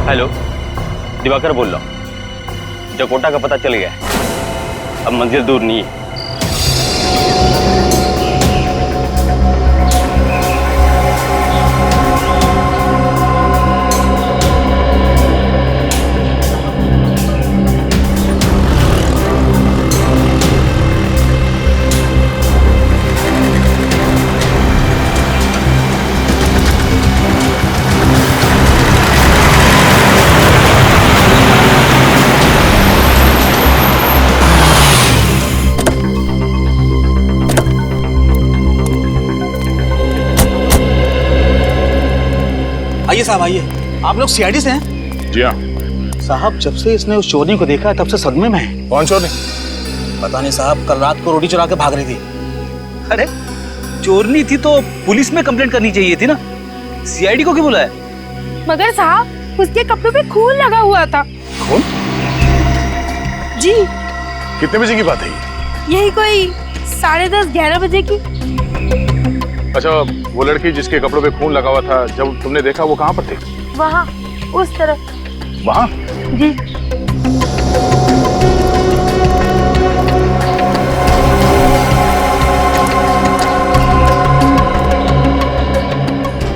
हेलो, दिवाकर बोल रहा हूँ। जकोटा का पता चल गया है, अब मंजिल दूर नहीं है। आइए साहब आइए। आप लोग सीआईडी से हैं? जी हाँ साहब, जब से इसने उस चोरनी को देखा तब से सदमे में है। कौन चोरनी? पता नहीं साहब, कल रात को रोटी चुरा के भाग रही थी। अरे चोरनी थी तो पुलिस में कंप्लेंट करनी चाहिए थी ना, सीआईडी को क्यों बुलाया? मगर साहब उसके कपड़ों पे खून लगा हुआ था। खून? जी। कितने बजे की बात है ये? यही कोई 10:30-11 बजे की। अच्छा, वो लड़की जिसके कपड़ों पे खून लगा हुआ था, जब तुमने देखा वो कहाँ पर थी? वहाँ उस तरफ। वहाँ? जी।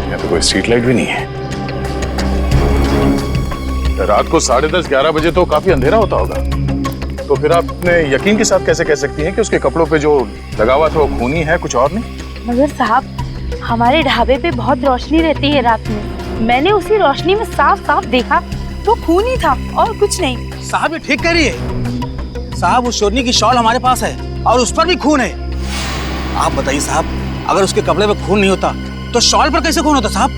यहाँ तो कोई स्ट्रीट लाइट भी नहीं है। रात को 10:30-11 बजे तो काफी अंधेरा होता होगा, तो फिर आप अपने यकीन के साथ कैसे कह सकती हैं कि उसके कपड़ों पे जो लगा हुआ था वो खून ही है, कुछ और नहीं? मगर साहब, हमारे ढाबे पे बहुत रोशनी रहती है रात में। मैंने उसी रोशनी में साफ साफ देखा तो खून ही था और कुछ नहीं। साहब ये ठीक कह रही है। साहब उस चोरनी की शॉल हमारे पास है और उस पर भी खून है। आप बताइए साहब, अगर उसके कपड़े पे खून नहीं होता तो शॉल पर कैसे खून होता साहब?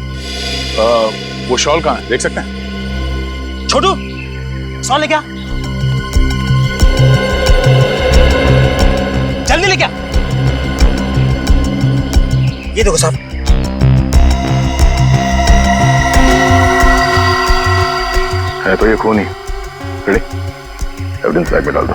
वो शॉल कहाँ है, देख सकते हैं? छोटू, शॉल लेके आ, जल्दी लेके आ। ये देखो साहब, है तो ये खून ही। रेडी? एविडेंस बैग में डाल दो।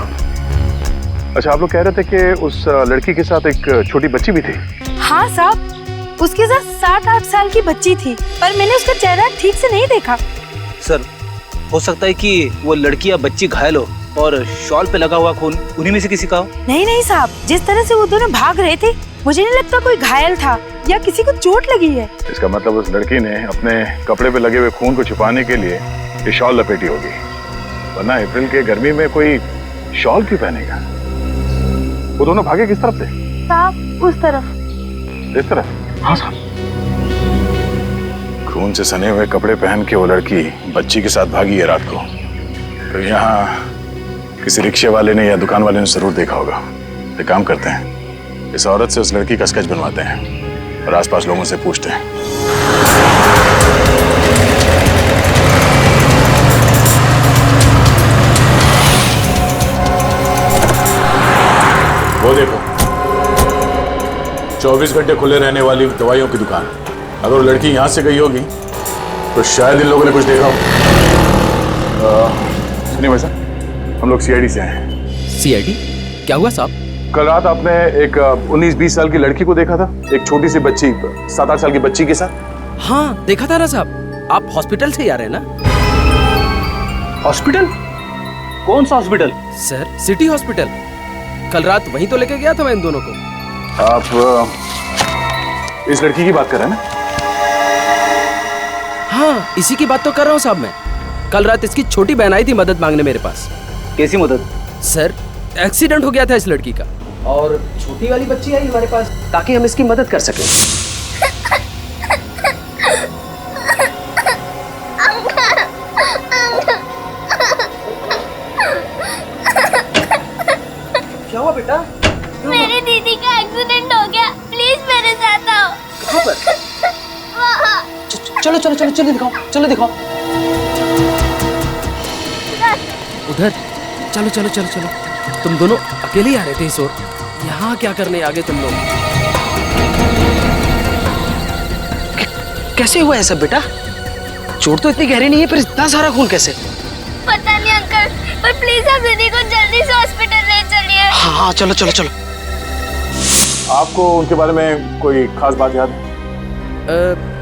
अच्छा, आप लोग कह रहे थे कि उस लड़की के साथ एक छोटी बच्ची भी थी? हाँ साहब, उसके साथ 7-8 साल की बच्ची थी, पर मैंने उसका चेहरा ठीक से नहीं देखा। सर, हो सकता है कि वो लड़की या बच्ची घायल हो और शॉल पे लगा हुआ खून उन्हीं में से किसी का हो। नहीं नहीं साहब, जिस तरह से वो दोनों भाग रहे थे, मुझे नहीं लगता कोई घायल था या किसी को चोट लगी है। इसका मतलब उस लड़की ने अपने कपड़े पे लगे हुए खून को छुपाने के लिए ये शॉल लपेटी होगी, वरना अप्रैल के गर्मी में कोई शॉल क्यों पहनेगा? वो दोनों भागे किस तरफ से? साहब उस तरफ। इस तरफ? हाँ साहब। खून से सने हुए कपड़े पहन के वो लड़की बच्ची के साथ भागी है रात को, तो यहाँ किसी रिक्शे वाले ने या दुकान वाले ने जरूर देखा होगा। एक काम करते हैं, इस औरत से उस लड़की का स्केच बनवाते हैं और आसपास लोगों से पूछते हैं। वो देखो, 24 घंटे खुले रहने वाली दवाइयों की दुकान। अगर वो लड़की यहां से गई होगी तो शायद इन लोगों ने कुछ देखा हो। सुनिए भाई साहब, हम लोग सीआईडी से आए हैं। सीआईडी? क्या हुआ साहब? कल रात आपने एक 19-20 साल की लड़की को देखा था, एक छोटी सी बच्ची 7-8 साल की बच्ची के साथ। हाँ देखा था ना साहब। आप हॉस्पिटल से ही आ रहे हैं ना? हॉस्पिटल? कौन सा हॉस्पिटल? Sir city hospital. कल रात वहीं तो लेके गया था मैं इन दोनों को। आप इस लड़की की बात कर रहे हैं ना? हाँ इसी की बात तो कर रहा हूँ साहब मैं। कल रात इसकी छोटी बहन आई थी मदद मांगने मेरे पास। कैसी मदद? सर एक्सीडेंट हो गया था इस लड़की का और छोटी वाली बच्ची आई हमारे पास ताकि हम इसकी मदद कर सकें। क्या हुआ बेटा? मेरी दीदी का एक्सीडेंट हो गया, प्लीज मेरे साथ आओ। कहाँ पर? वहाँ। चलो चलो चलो चलो दिखाओ, चलो दिखाओ। उधर चलो चलो चलो चलो। तुम दोनों अकेले ही आ रहे थे इस ओर, यहाँ क्या करने आ गए तुम लोग? कैसे हुआ है सब बेटा? चोट तो इतनी गहरी नहीं है, पर इतना सारा खून कैसे? पता नहीं अंकल, पर प्लीज आप दीदी को जल्दी से हॉस्पिटल ले चलिए। हाँ हाँ चलो चलो चलो। आपको उनके बारे में कोई खास बात याद है?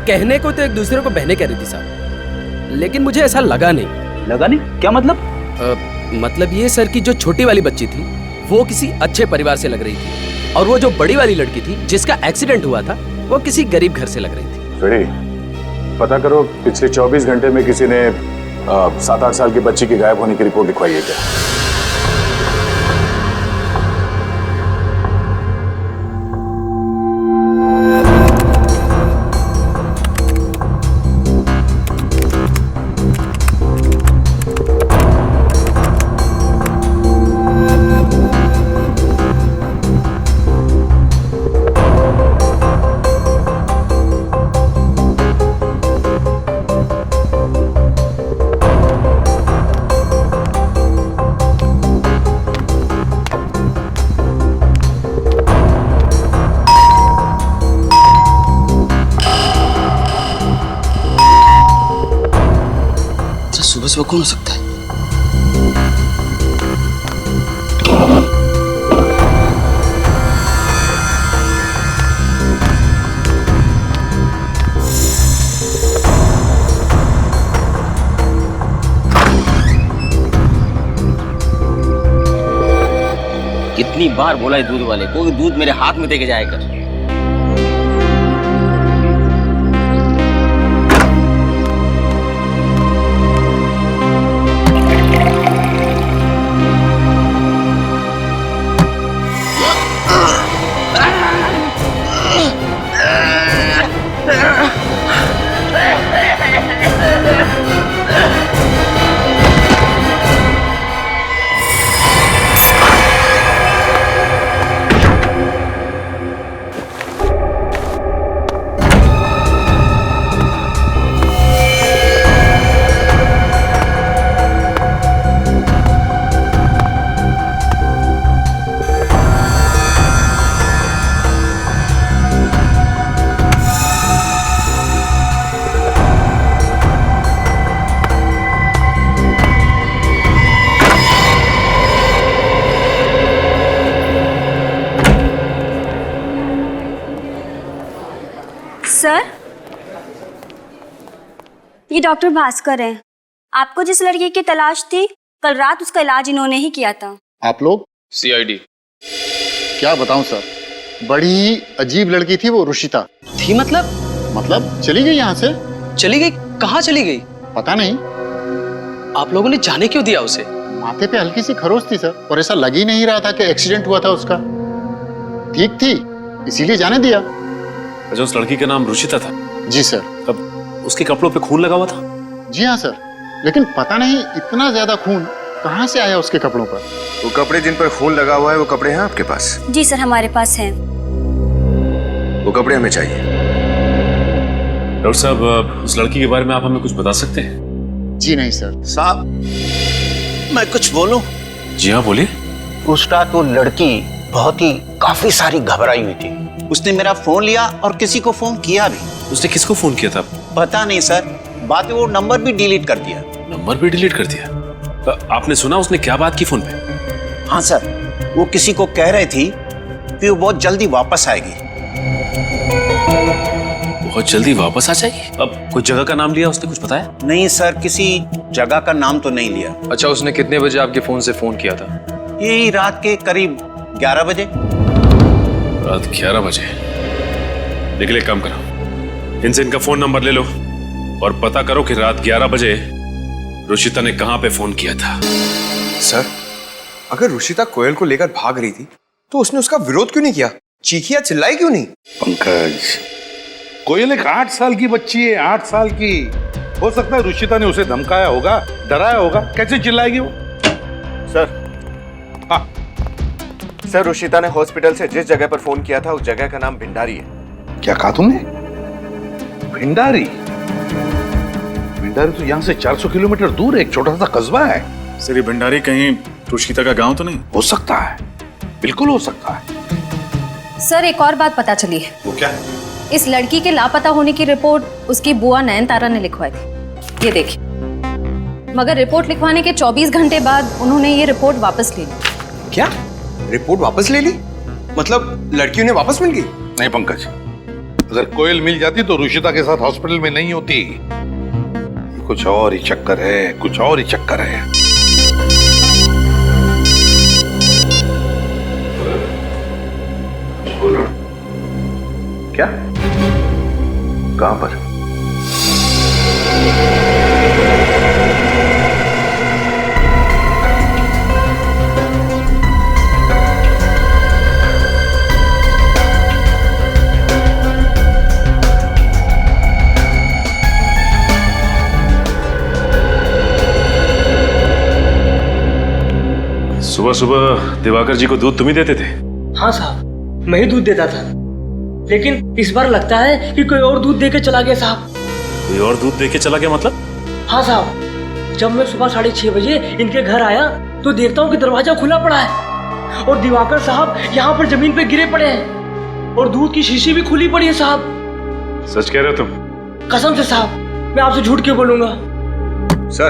कहने को तो एक दूसरे को बहने कह रही थी साहब, लेकिन मुझे ऐसा लगा नहीं। लगा नहीं? क्या मतलब? मतलब ये सर कि जो छोटी वाली बच्ची थी वो किसी अच्छे परिवार से लग रही थी और वो जो बड़ी वाली लड़की थी जिसका एक्सीडेंट हुआ था वो किसी गरीब घर से लग रही थी। फ्रेडी, पता करो पिछले 24 घंटे में किसी ने 7-8 साल की बच्ची के गायब होने की रिपोर्ट लिखवाई है क्या? सुबह कौन हो सकता है? कितनी बार बोला है दूध वाले को कि दूध मेरे हाथ में देके जाया कर। सर, ये डॉक्टर भास्कर हैं। आपको जिस लड़की की तलाश थी कल रात उसका इलाज इन्होंने ही किया था। आप लोग? सीआईडी। क्या बताऊं सर, बड़ी ही अजीब लड़की थी वो रुशिता। थी मतलब चली गई यहाँ से। चली गई? कहाँ चली गई? पता नहीं। आप लोगों ने जाने क्यों दिया उसे? माथे पे हल्की सी खरोच थी सर, और ऐसा लग ही नहीं रहा था कि एक्सीडेंट हुआ था उसका। ठीक थी, इसीलिए जाने दिया। अच्छा, उस लड़की का नाम रुचिता था? जी सर। अब उसके कपड़ों पे खून लगा हुआ था? जी हाँ सर, लेकिन पता नहीं इतना ज्यादा खून कहाँ से आया उसके कपड़ों पर। वो कपड़े जिन पर खून लगा हुआ है वो कपड़े हैं आपके पास? जी सर, हमारे पास हैं। वो कपड़े हमें चाहिए। डॉक्टर साहब, उस लड़की के बारे में आप हमें कुछ बता सकते हैं? जी नहीं सर। साहब, मैं कुछ बोलूं? जी हाँ, बोलिए। उसका तो लड़की बहुत ही काफी सारी घबराई हुई थी। उसने मेरा फोन लिया और किसी को फोन किया भी। उसने किसको फोन किया था? पता नहीं सर, बाद में वो नंबर भी डिलीट कर दिया। नंबर भी डिलीट कर दिया? आपने सुना उसने क्या बात की फोन पे? हाँ सर, वो किसी को कह रही थी कि वो बहुत जल्दी वापस आएगी। बहुत जल्दी वापस आ जाएगी? अब कोई जगह का नाम लिया उसने, कुछ बताया? नहीं सर, किसी जगह का नाम तो नहीं लिया। अच्छा, उसने कितने बजे आपके फोन से फोन किया था? यही रात के करीब 11 बजे। रात 11 बजे? लेकिन एक काम करो, इनसे इनका फोन नंबर ले लो और पता करो कि रात 11 बजे रुचिता ने कहां पे फोन किया था। सर, अगर रुचिता कोयल को लेकर भाग रही थी तो उसने उसका विरोध क्यों नहीं किया? चीखिया चिल्लाई क्यों नहीं? पंकज, कोयल एक 8 साल की बच्ची है, 8 साल की। हो सकता है रुचिता ने उसे धमकाया होगा, डराया होगा, कैसे चिल्लाएगी वो? सर, हाँ सर, रुचिता ने हॉस्पिटल से जिस जगह पर फोन किया था उस जगह का नाम भिंडारी है। क्या कहा तुमने? भिंडारी? भिंडारी तो यहाँ से 400 किलोमीटर दूर एक छोटा सा कस्बा है। सर, ये भिंडारी कहीं रुचिता का गांव तो नहीं? हो सकता है, बिल्कुल हो सकता है। सर, एक और बात पता चली है। वो क्या है? इस लड़की के लापता होने की रिपोर्ट उसकी बुआ नयनतारा ने लिखवाई थी। ये देखिए, मगर रिपोर्ट लिखवाने के 24 घंटे बाद उन्होंने ये रिपोर्ट वापस ले ली। क्या? रिपोर्ट वापस ले ली? मतलब लड़की उन्हें वापस मिल गई? नहीं पंकज, अगर कोयल मिल जाती तो रुचिता के साथ हॉस्पिटल में नहीं होती। कुछ और ही चक्कर है, कुछ और ही चक्कर है। क्या? कहां पर? सुबह सुबह दिवाकर जी को दूध तुम ही देते थे? हाँ साहब, मैं ही दूध देता था, लेकिन इस बार लगता है कि कोई और दूध देके चला गया साहब। कोई और दूध देके चला गया मतलब? हाँ साहब, जब मैं सुबह 6:30 बजे इनके घर आया तो देखता हूँ कि दरवाजा खुला पड़ा है और दिवाकर साहब यहाँ पर जमीन पे गिरे पड़े हैं और दूध की शीशी भी खुली पड़ी है साहब। सच कह रहे हो तुम? कसम से साहब, मैं आपसे झूठ क्यों बोलूंगा? सर,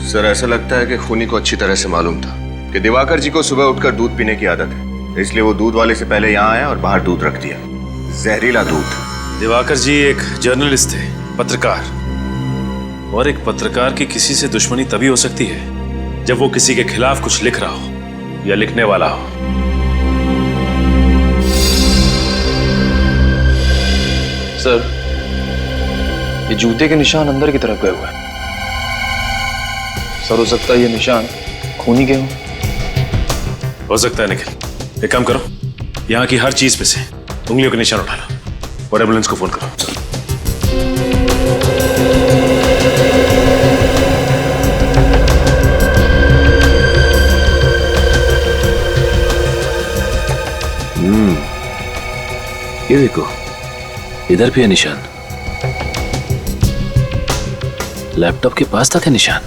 सर, ऐसा लगता है कि खूनी को अच्छी तरह से मालूम था कि दिवाकर जी को सुबह उठकर दूध पीने की आदत है, इसलिए वो दूध वाले से पहले यहाँ आया और बाहर दूध रख दिया। जहरीला दूध। दिवाकर जी एक जर्नलिस्ट थे, पत्रकार, और एक पत्रकार की किसी से दुश्मनी तभी हो सकती है जब वो किसी के खिलाफ कुछ लिख रहा हो या लिखने वाला हो। सर, ये जूते के निशान अंदर की तरफ गए हुए हैं। सर, हो सकता है ये निशान खूनी के हो सकता है निखिल, एक काम करो, यहाँ की हर चीज पे से उंगलियों के निशान उठा लो और एम्बुलेंस को फोन करो। ये देखो, इधर भी है निशान। लैपटॉप के पास था निशान।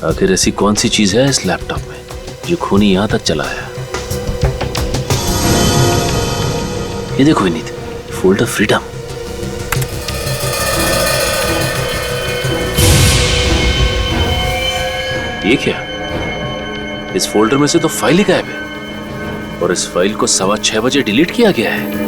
आखिर ऐसी कौन सी चीज है इस लैपटॉप में जो खूनी यहां तक चला आया? ये देखो विनीत, फोल्डर फ्रीडम। ये क्या? इस फोल्डर में से तो फाइल ही गायब है और इस फाइल को 6:15 बजे डिलीट किया गया है।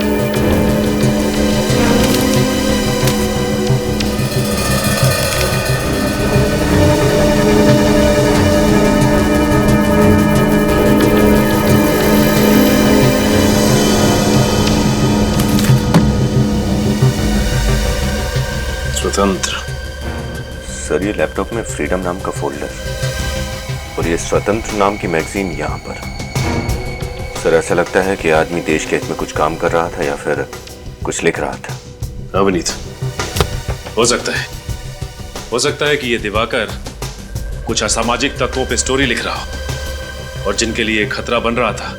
स्वतंत्र। सर, ये लैपटॉप में फ्रीडम नाम का फोल्डर और ये स्वतंत्र नाम की मैगजीन यहाँ पर। सर, ऐसा लगता है कि आदमी देश के हित में कुछ काम कर रहा था या फिर कुछ लिख रहा था। अवनीत, हो सकता है कि ये दिवाकर कुछ असामाजिक तत्वों पे स्टोरी लिख रहा हो और जिनके लिए खतरा बन रहा था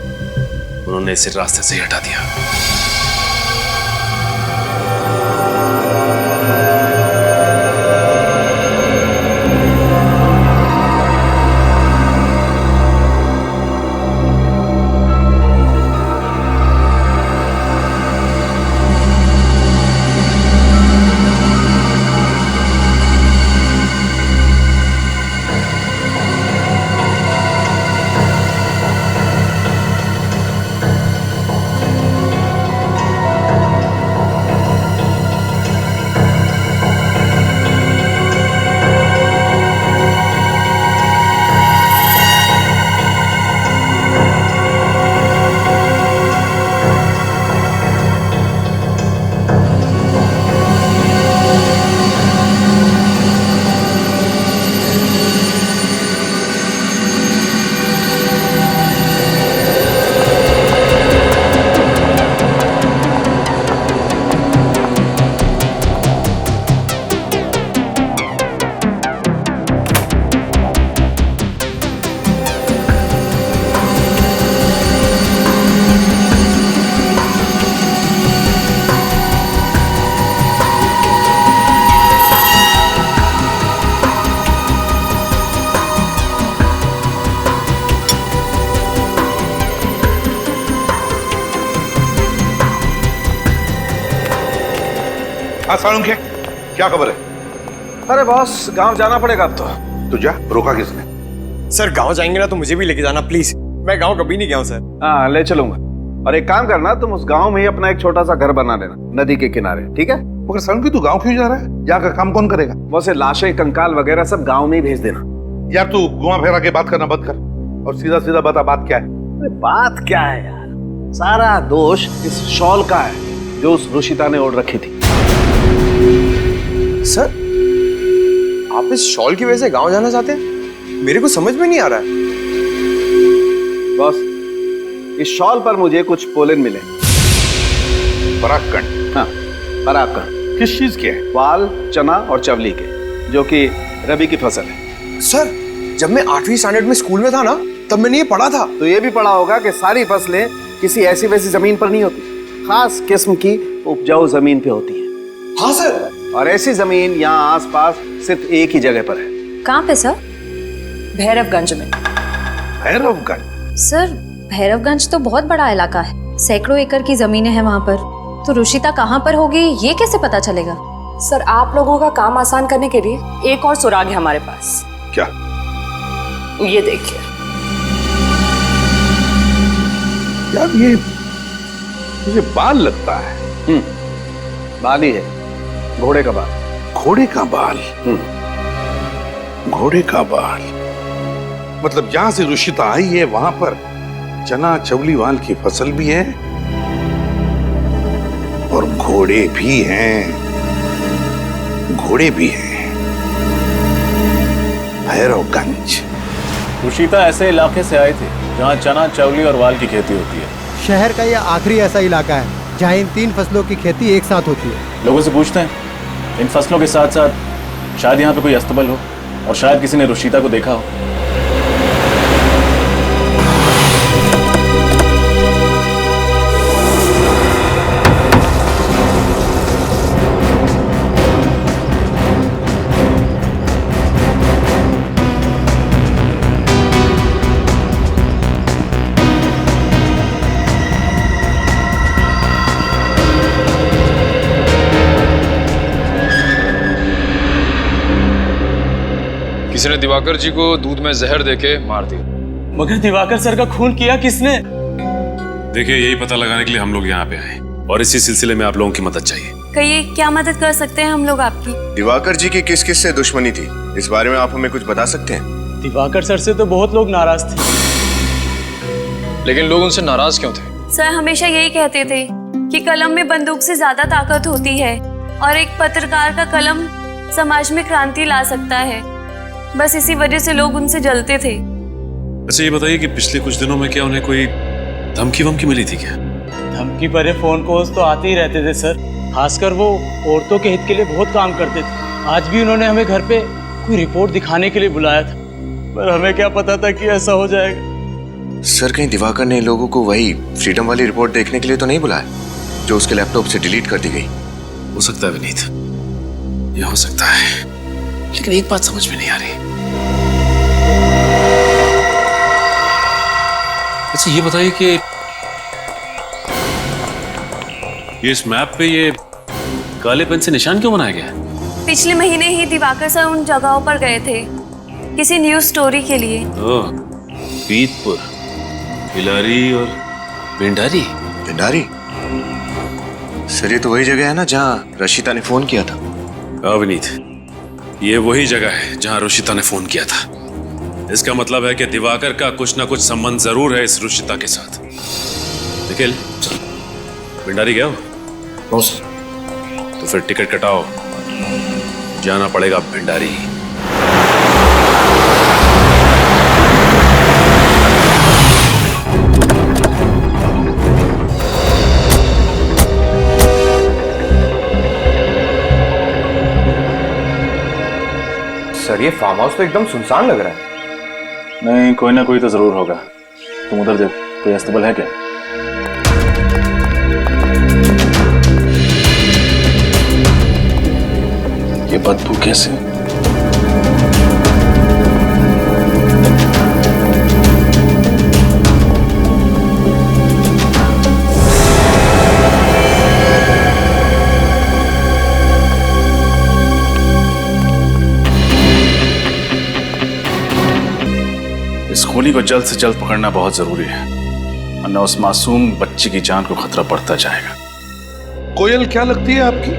उन्होंने इसे रास्ते से हटा दिया। हाँ सालुंखे, क्या खबर है? अरे बॉस, गांव जाना पड़ेगा अब तो। तू जा, रोका किसने? सर गांव जाएंगे ना तो मुझे भी लेके जाना प्लीज। मैं गांव कभी नहीं गया हूँ सर। हाँ ले चलूंगा। और एक काम करना, तुम उस गांव में ही अपना एक छोटा सा घर बना लेना नदी के किनारे, ठीक है? मगर सालुंखे तू गांव क्यों जा रहा है? यहाँ का काम कौन करेगा? वैसे लाशें, कंकाल वगैरह सब गाँव में ही भेज देना। यार तू घुमा फेरा के बात करना बंद कर और सीधा सीधा बता बात क्या है। अरे बात क्या है यार, सारा दोष इस शॉल का है जो उस रुशिता ने ओढ़ रखी थी। सर आप इस शॉल की वजह से गांव जाना चाहते हैं? मेरे को समझ में नहीं आ रहा है। बॉस, इस शॉल पर मुझे कुछ पोलन मिले। परागकण? हाँ परागकण। किस चीज के? वाल, चना और चवली के, जो कि रबी की फसल है। सर जब मैं 8वीं स्टैंडर्ड में स्कूल में था ना, तब मैंने ये पढ़ा था। तो ये भी पढ़ा होगा कि सारी फसलें किसी ऐसी वैसी जमीन पर नहीं होती, खास किस्म की उपजाऊ जमीन पे होती है। हाँ सर। और ऐसी जमीन यहाँ आसपास सिर्फ एक ही जगह पर है। कहाँ पे सर? भैरवगंज में। भैरवगंज? सर भैरवगंज तो बहुत बड़ा इलाका है, सैकड़ों एकड़ की जमीनें हैं वहाँ पर। तो रुशिता कहाँ पर होगी ये कैसे पता चलेगा? सर आप लोगों का काम आसान करने के लिए एक और सुराग है हमारे पास। क्या? ये देखिए। यार ये मुझे बाल लगता है। बाल ही है, घोड़े का बाल। घोड़े का बाल? घोड़े का बाल मतलब जहां से रुशिता आई है वहां पर चना चवली वाल की फसल भी है और घोड़े भी हैं। घोड़े भी हैं। भैरवगंज। रुशिता ऐसे इलाके से आए थे जहाँ चना चवली और वाल की खेती होती है। शहर का यह आखिरी ऐसा इलाका है जहाँ इन 3 फसलों की खेती एक साथ होती है। लोगों से पूछते हैं इन फसलों के साथ साथ शायद यहाँ पे कोई अस्तबल हो और शायद किसी ने रुशिता को देखा हो। किसी ने दिवाकर जी को दूध में जहर देके मार दिया। मगर दिवाकर सर का खून किया किसने? देखिए यही पता लगाने के लिए हम लोग यहाँ पे आए और इसी सिलसिले में आप लोगों की मदद चाहिए। कहिए क्या मदद कर सकते हैं हम लोग आपकी? दिवाकर जी की किस किस से दुश्मनी थी, इस बारे में आप हमें कुछ बता सकते हैं? दिवाकर सर से तो बहुत लोग नाराज थे। लेकिन लोग उनसे नाराज क्यों थे? सर हमेशा यही कहते थे कि कलम में बंदूक से ज्यादा ताकत होती है और एक पत्रकार का कलम समाज में क्रांति ला सकता है। बस इसी वजह से लोग उनसे जलते थे। अच्छा ये बताइए कि पिछले कुछ दिनों में क्या उन्हें कोई धमकी वमकी मिली थी क्या? धमकी भरे फोन कॉल्स तो आते ही रहते थे सर, खासकर वो औरतों के हित के लिए बहुत काम करते थे। आज भी उन्होंने हमें घर पे कोई रिपोर्ट दिखाने के लिए बुलाया था, पर हमें क्या पता था कि ऐसा हो जाएगा। सर कहीं दिवाकर ने लोगों को वही फ्रीडम वाली रिपोर्ट देखने के लिए तो नहीं बुलाया जो उसके लैपटॉप से डिलीट कर दी गई? हो सकता है विनीत, ये हो सकता है, लेकिन एक बात समझ में नहीं आ रही। अच्छा ये बताइए कि ये इस मैप पे ये काले पेन से निशान क्यों बनाया गया है? पिछले महीने ही दिवाकर सर उन जगहों पर गए थे किसी न्यूज स्टोरी के लिए। ओह, पीतपुर, बिलारी और भिंडारी। भिंडारी? सर ये तो वही जगह है ना जहाँ रशिता ने फोन किया था। हाँ विनीत, ये वही जगह है जहाँ रुशिता ने फोन किया था। इसका मतलब है कि दिवाकर का कुछ ना कुछ संबंध जरूर है इस रुशिता के साथ। निखिल, भिंडारी गया हो? तो फिर टिकट कटाओ, जाना पड़ेगा भिंडारी। सर ये फार्म हाउस तो एकदम सुनसान लग रहा है। नहीं, कोई ना कोई तो जरूर होगा। तुम उधर देख, कोई अस्तबल है क्या? ये बदबू कैसे? इस खूनी को जल्द से जल्द पकड़ना बहुत जरूरी है, वरना उस मासूम बच्ची की जान को खतरा बढ़ता जाएगा। कोयल क्या लगती है आपकी?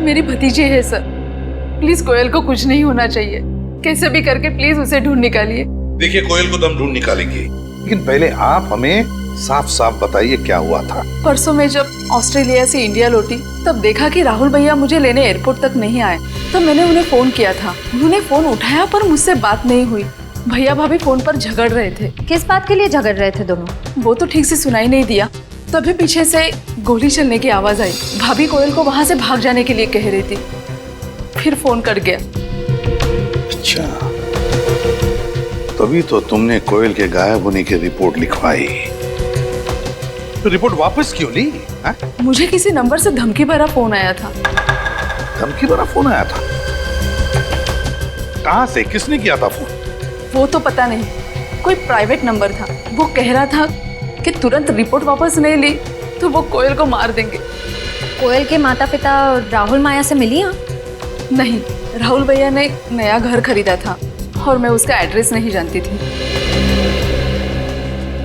मेरी भतीजी है सर। प्लीज कोयल को कुछ नहीं होना चाहिए। कैसे भी करके प्लीज उसे ढूंढ निकालिए। देखिए कोयल को तो हम ढूंढ निकालेंगे, लेकिन पहले आप हमें साफ साफ बताइए क्या हुआ था। परसों मैं जब ऑस्ट्रेलिया से इंडिया लौटी तब देखा कि राहुल भैया मुझे लेने एयरपोर्ट तक नहीं आए। तब मैंने उन्हें फोन किया था। उन्होंने फोन उठाया पर मुझसे बात नहीं हुई। भैया भाभी फोन पर झगड़ रहे थे। किस बात के लिए झगड़ रहे थे दोनों? वो तो ठीक से सुनाई नहीं दिया। तभी पीछे से गोली चलने की आवाज आई। भाभी कोयल को वहां से भाग जाने के लिए कह रही थी। फिर फोन कट गया। अच्छा, तभी तो तुमने कोयल के गायब होने की रिपोर्ट लिखवाई। तो रिपोर्ट वापस क्यों ली? मुझे किसी नंबर से धमकी भरा फोन आया था। धमकी भरा फोन आया था? कहां से, किसने किया था फोन? वो तो पता नहीं, कोई प्राइवेट नंबर था। वो कह रहा था कि तुरंत रिपोर्ट वापस नहीं ली तो वो कोयल को मार देंगे। कोयल के माता पिता राहुल माया से मिली हैं? नहीं, राहुल भैया ने नया घर खरीदा था और मैं उसका एड्रेस नहीं जानती थी।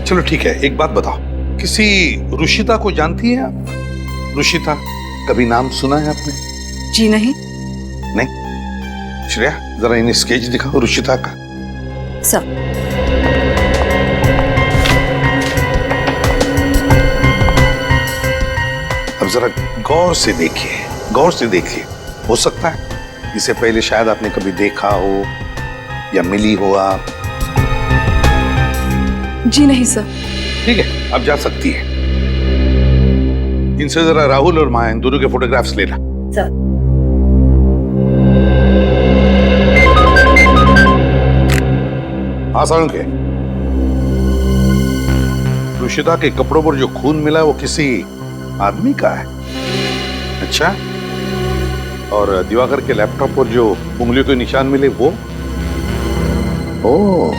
चलो ठीक है, एक बात बताओ, किसी रुशिता को जानती है आप? रुशिता, कभी नाम सुना है आपने? जी नहीं। नहीं? श्रेया, जरा इन्हें स्केच दिखाओ रुशिता का। सब अब जरा गौर से देखिए, गौर से देखिए। हो सकता है इससे पहले शायद आपने कभी देखा हो या मिली हो आप। जी नहीं सर। ठीक है, अब जा सकती है। इनसे जरा राहुल और माया, इन दोनों के फोटोग्राफ्स लेना। सर। हाँ साळुंखे, रुशिता के कपड़ों पर जो खून मिला वो किसी आदमी का है। अच्छा, और दिवाकर के लैपटॉप पर जो उंगलियों के निशान मिले वो? ओह,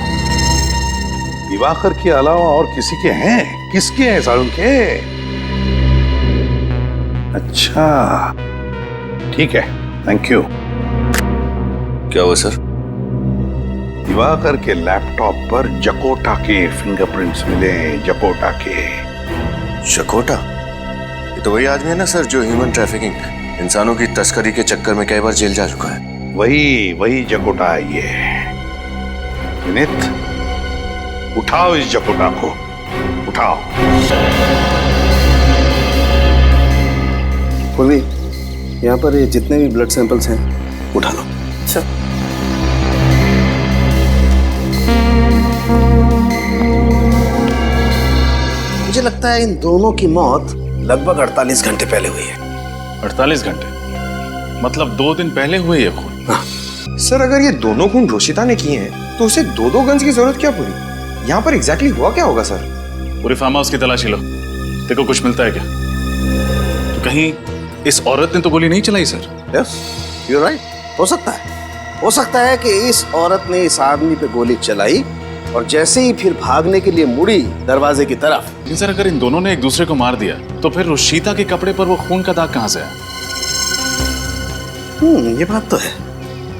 दिवाकर के अलावा और किसी के हैं? किसके हैं साळुंखे? अच्छा, ठीक है, थैंक यू। क्या हुआ सर? दिवाकर के लैपटॉप पर जकोटा के फिंगरप्रिंट्स मिले। जकोटा के। जकोटा? ये तो वही आदमी है ना सर जो ह्यूमन ट्रैफिकिंग, इंसानों की तस्करी के चक्कर में कई बार जेल जा चुका है। वही जकोटा है ये। विनीत, उठाओ इस जकोटा को, उठाओ। बोलिए, यहाँ पर ये जितने भी ब्लड सैंपल्स हैं उठा लो। अच्छा। मुझे लगता है इन दोनों की मौत लगभग 48 घंटे पहले हुई है। 48 घंटे? मतलब 2 दिन पहले हुए ये खून? हाँ। सर, अगर ये दोनों खून रुशिता ने किए हैं तो उसे 2-2 गन्स की जरूरत क्या पड़ी? यहाँ पर एग्जैक्टली हुआ क्या होगा सर? पूरे फार्म हाउस की तलाशी लो, देखो कुछ मिलता है क्या। तो कहीं इस औरत ने तो गोली नहीं चलाई सर? Yes, you right. हो सकता है कि इस औरत ने इस आदमी पे गोली चलाई और जैसे ही फिर भागने के लिए मुड़ी दरवाजे की तरफ। लेकिन सर अगर इन दोनों ने एक दूसरे को मार दिया तो फिर रुशिता के कपड़े पर वो खून का दाग कहां से आया? ये बात तो है,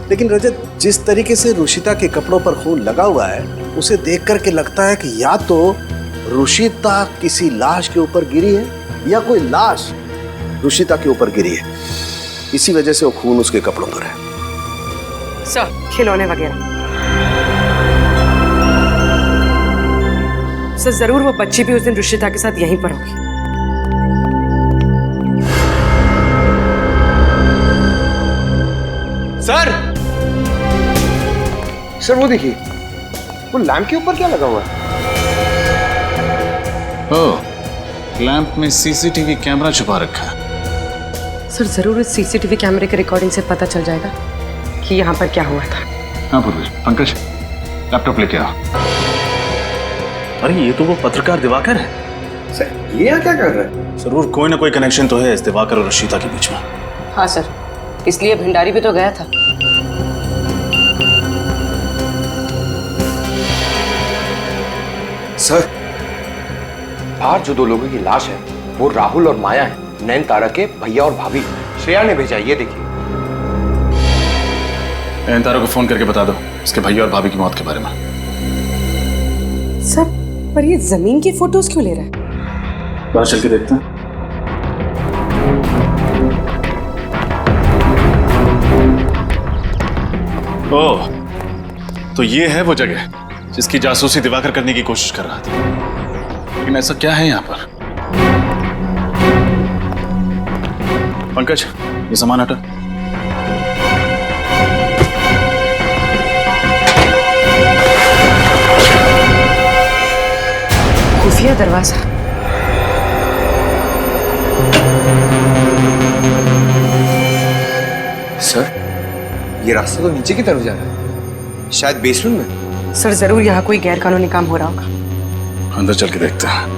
लेकिन रजत, जिस तरीके से रुशिता के कपड़ों पर खून लगा हुआ है उसे देख करके लगता है कि या तो रुशिता किसी लाश के ऊपर गिरी है या कोई लाश रुशिता के ऊपर गिरी है, इसी वजह से वो खून उसके कपड़ों पर है। सर, खिलौने वगैरह। सर, जरूर वो बच्ची भी उस दिन रुशिता के साथ यहीं पर होगी। सर वो देखिए, वो लैंप के ऊपर क्या लगा हुआ है? ओह, लैंप में सीसीटीवी कैमरा छुपा रखा है। सर, जरूर इस सीसीटीवी कैमरे के रिकॉर्डिंग से पता चल जाएगा कि यहाँ पर क्या हुआ था। हाँ पूर्वी, पंकज लैपटॉप लेके आओ। अरे ये तो वो पत्रकार दिवाकर है। सर, ये यहाँ क्या कर रहा है? जरूर कोई ना कोई कनेक्शन तो है इस दिवाकर और रुशिता के बीच में। हाँ सर, इसलिए भंडारी भी तो गया था। सर, बाहर जो 2 लोगों की लाश है वो राहुल और माया है, नैन तारा के भैया और भाभी। श्रेया ने भेजा, ये देखिए। नैन तारा को फोन करके बता दो उसके भैया और भाभी की मौत के बारे में। सर, पर ये जमीन की फोटोज क्यों ले रहा है? बाहर चल के देखते हैं। ओह, तो ये है वो जगह जिसकी जासूसी दिवाकर करने की कोशिश कर रहा था। लेकिन ऐसा क्या है यहाँ पर? पंकज, ये सामान हटा। खुफिया दरवाजा। सर, ये रास्ता तो नीचे की तरफ जा रहा है, शायद बेसमेंट में। सर, जरूर यहाँ कोई गैर कानूनी काम हो रहा होगा। अंदर चल के देखते हैं।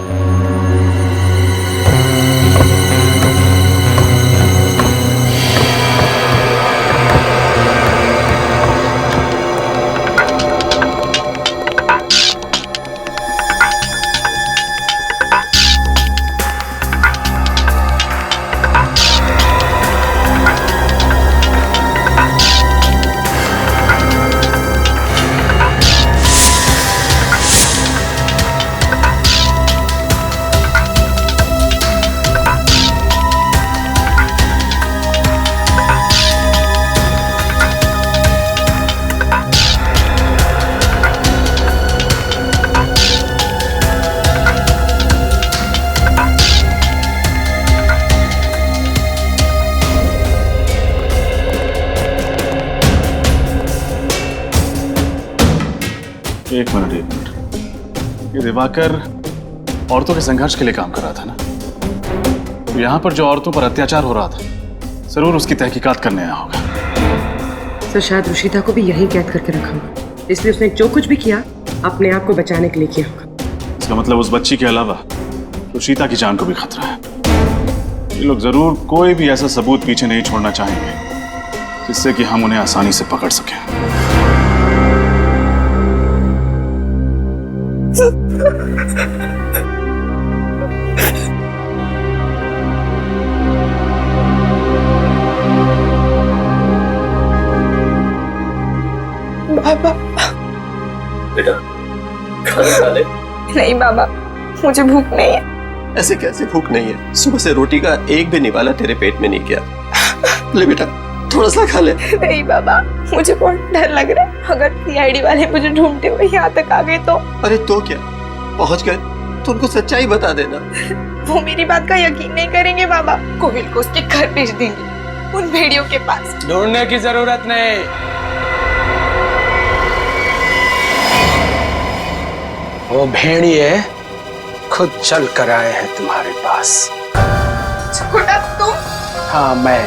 एक मिनट, ये दिवाकर औरतों के संघर्ष के लिए काम कर रहा था ना? तो यहाँ पर जो औरतों पर अत्याचार हो रहा था, जरूर उसकी तहकीकात करने आया होगा। सर, शायद रुशिता को भी यहीं कैद करके रखा होगा, इसलिए उसने जो कुछ भी किया अपने आप को बचाने के लिए किया होगा। इसका मतलब उस बच्ची के अलावा रुशिता की जान को भी खतरा है। ये लोग जरूर कोई भी ऐसा सबूत पीछे नहीं छोड़ना चाहेंगे जिससे कि हम उन्हें आसानी से पकड़ सकें। बाबा, बेटा खाना खा ले। नहीं बाबा, मुझे भूख नहीं है। ऐसे कैसे भूख नहीं है? सुबह से रोटी का एक भी निवाला तेरे पेट में नहीं गया। ले बेटा, थोड़ा सा खा ले। नहीं बाबा, मुझे बहुत डर लग रहा है। अगर सीआईडी वाले मुझे ढूंढते हुए यहाँ तक आ गए तो? अरे तो क्या, पहुंच गए तो उनको सच्चाई बता देना। वो मेरी बात का यकीन नहीं करेंगे बाबा। कोविल को उसके घर भेज देंगे, उन भेड़ियों के पास। ढूंढने की जरूरत नहीं, वो भेड़िए खुद चल कर आए हैं तुम्हारे पास। छोटा तुम? हाँ मैं।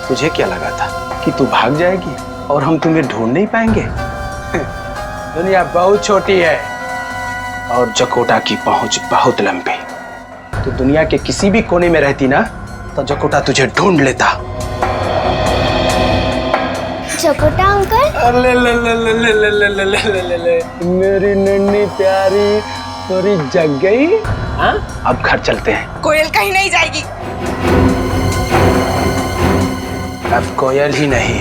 तुझे क्या लगा था कि तू भाग जाएगी और हम तुम्हें ढूंढ नहीं पाएंगे? दुनिया बहुत छोटी है, और जकोटा की पहुंच बहुत लंबी। तो दुनिया के किसी भी कोने में रहती ना तो जकोटा तुझे ढूंढ लेता। जकोटा अंकल, ले ले ले ले ले ले ले ले ले ले ले मेरी नन्ही प्यारी थोड़ी जग गई। हाँ, अब घर चलते हैं। कोयल कहीं नहीं जाएगी। अब कोयल ही नहीं,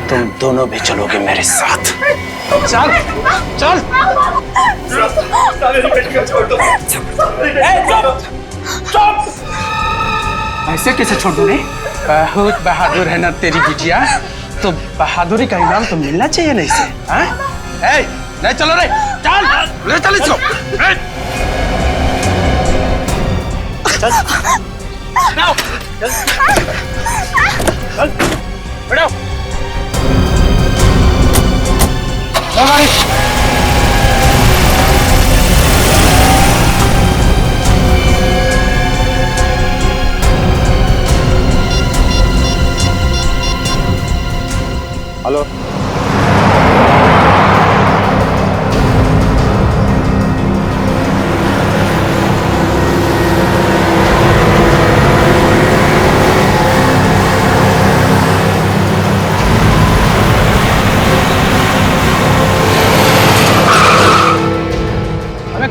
तुम दोनों भी चलोगे मेरे साथ। चल चल। ऐसे कैसे छोड़ दो? बहुत बहादुर है ना तेरी बिटिया, तो बहादुरी का इनाम तो मिलना चाहिए ना इसे। हाँ? नहीं चलो रे, चल ले चल इसको। बैठो। हेलो,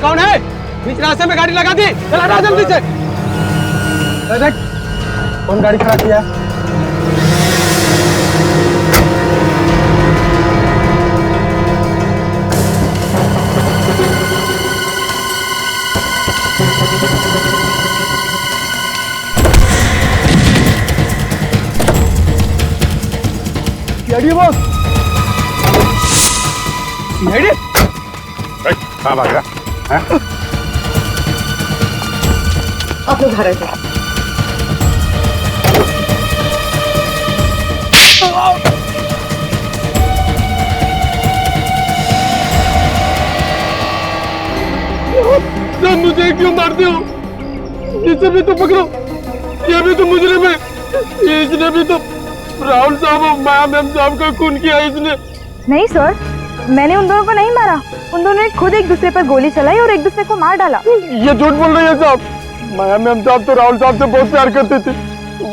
कौन है? बीच रास्ते में गाड़ी लगा दी, चला रहा जल्दी से। देख कौन गाड़ी खड़ा किया? सीआईडी बॉस, सीआईडी कहाँ भाग रहा? आप लोग घर आ जाओ। मुझे क्यों मारते हो? इसे भी तो पकड़ो, ये भी तो मुजरिम है। इसने भी तो राहुल साहब और माया मैम साहब का खून किया इसने। नहीं सर, मैंने उन दोनों को नहीं मारा। उन दोनों ने खुद एक दूसरे पर गोली चलाई और एक दूसरे को मार डाला। ये झूठ बोल रही है साहब। माया मैम साहब तो राहुल साहब से बहुत प्यार करते थे,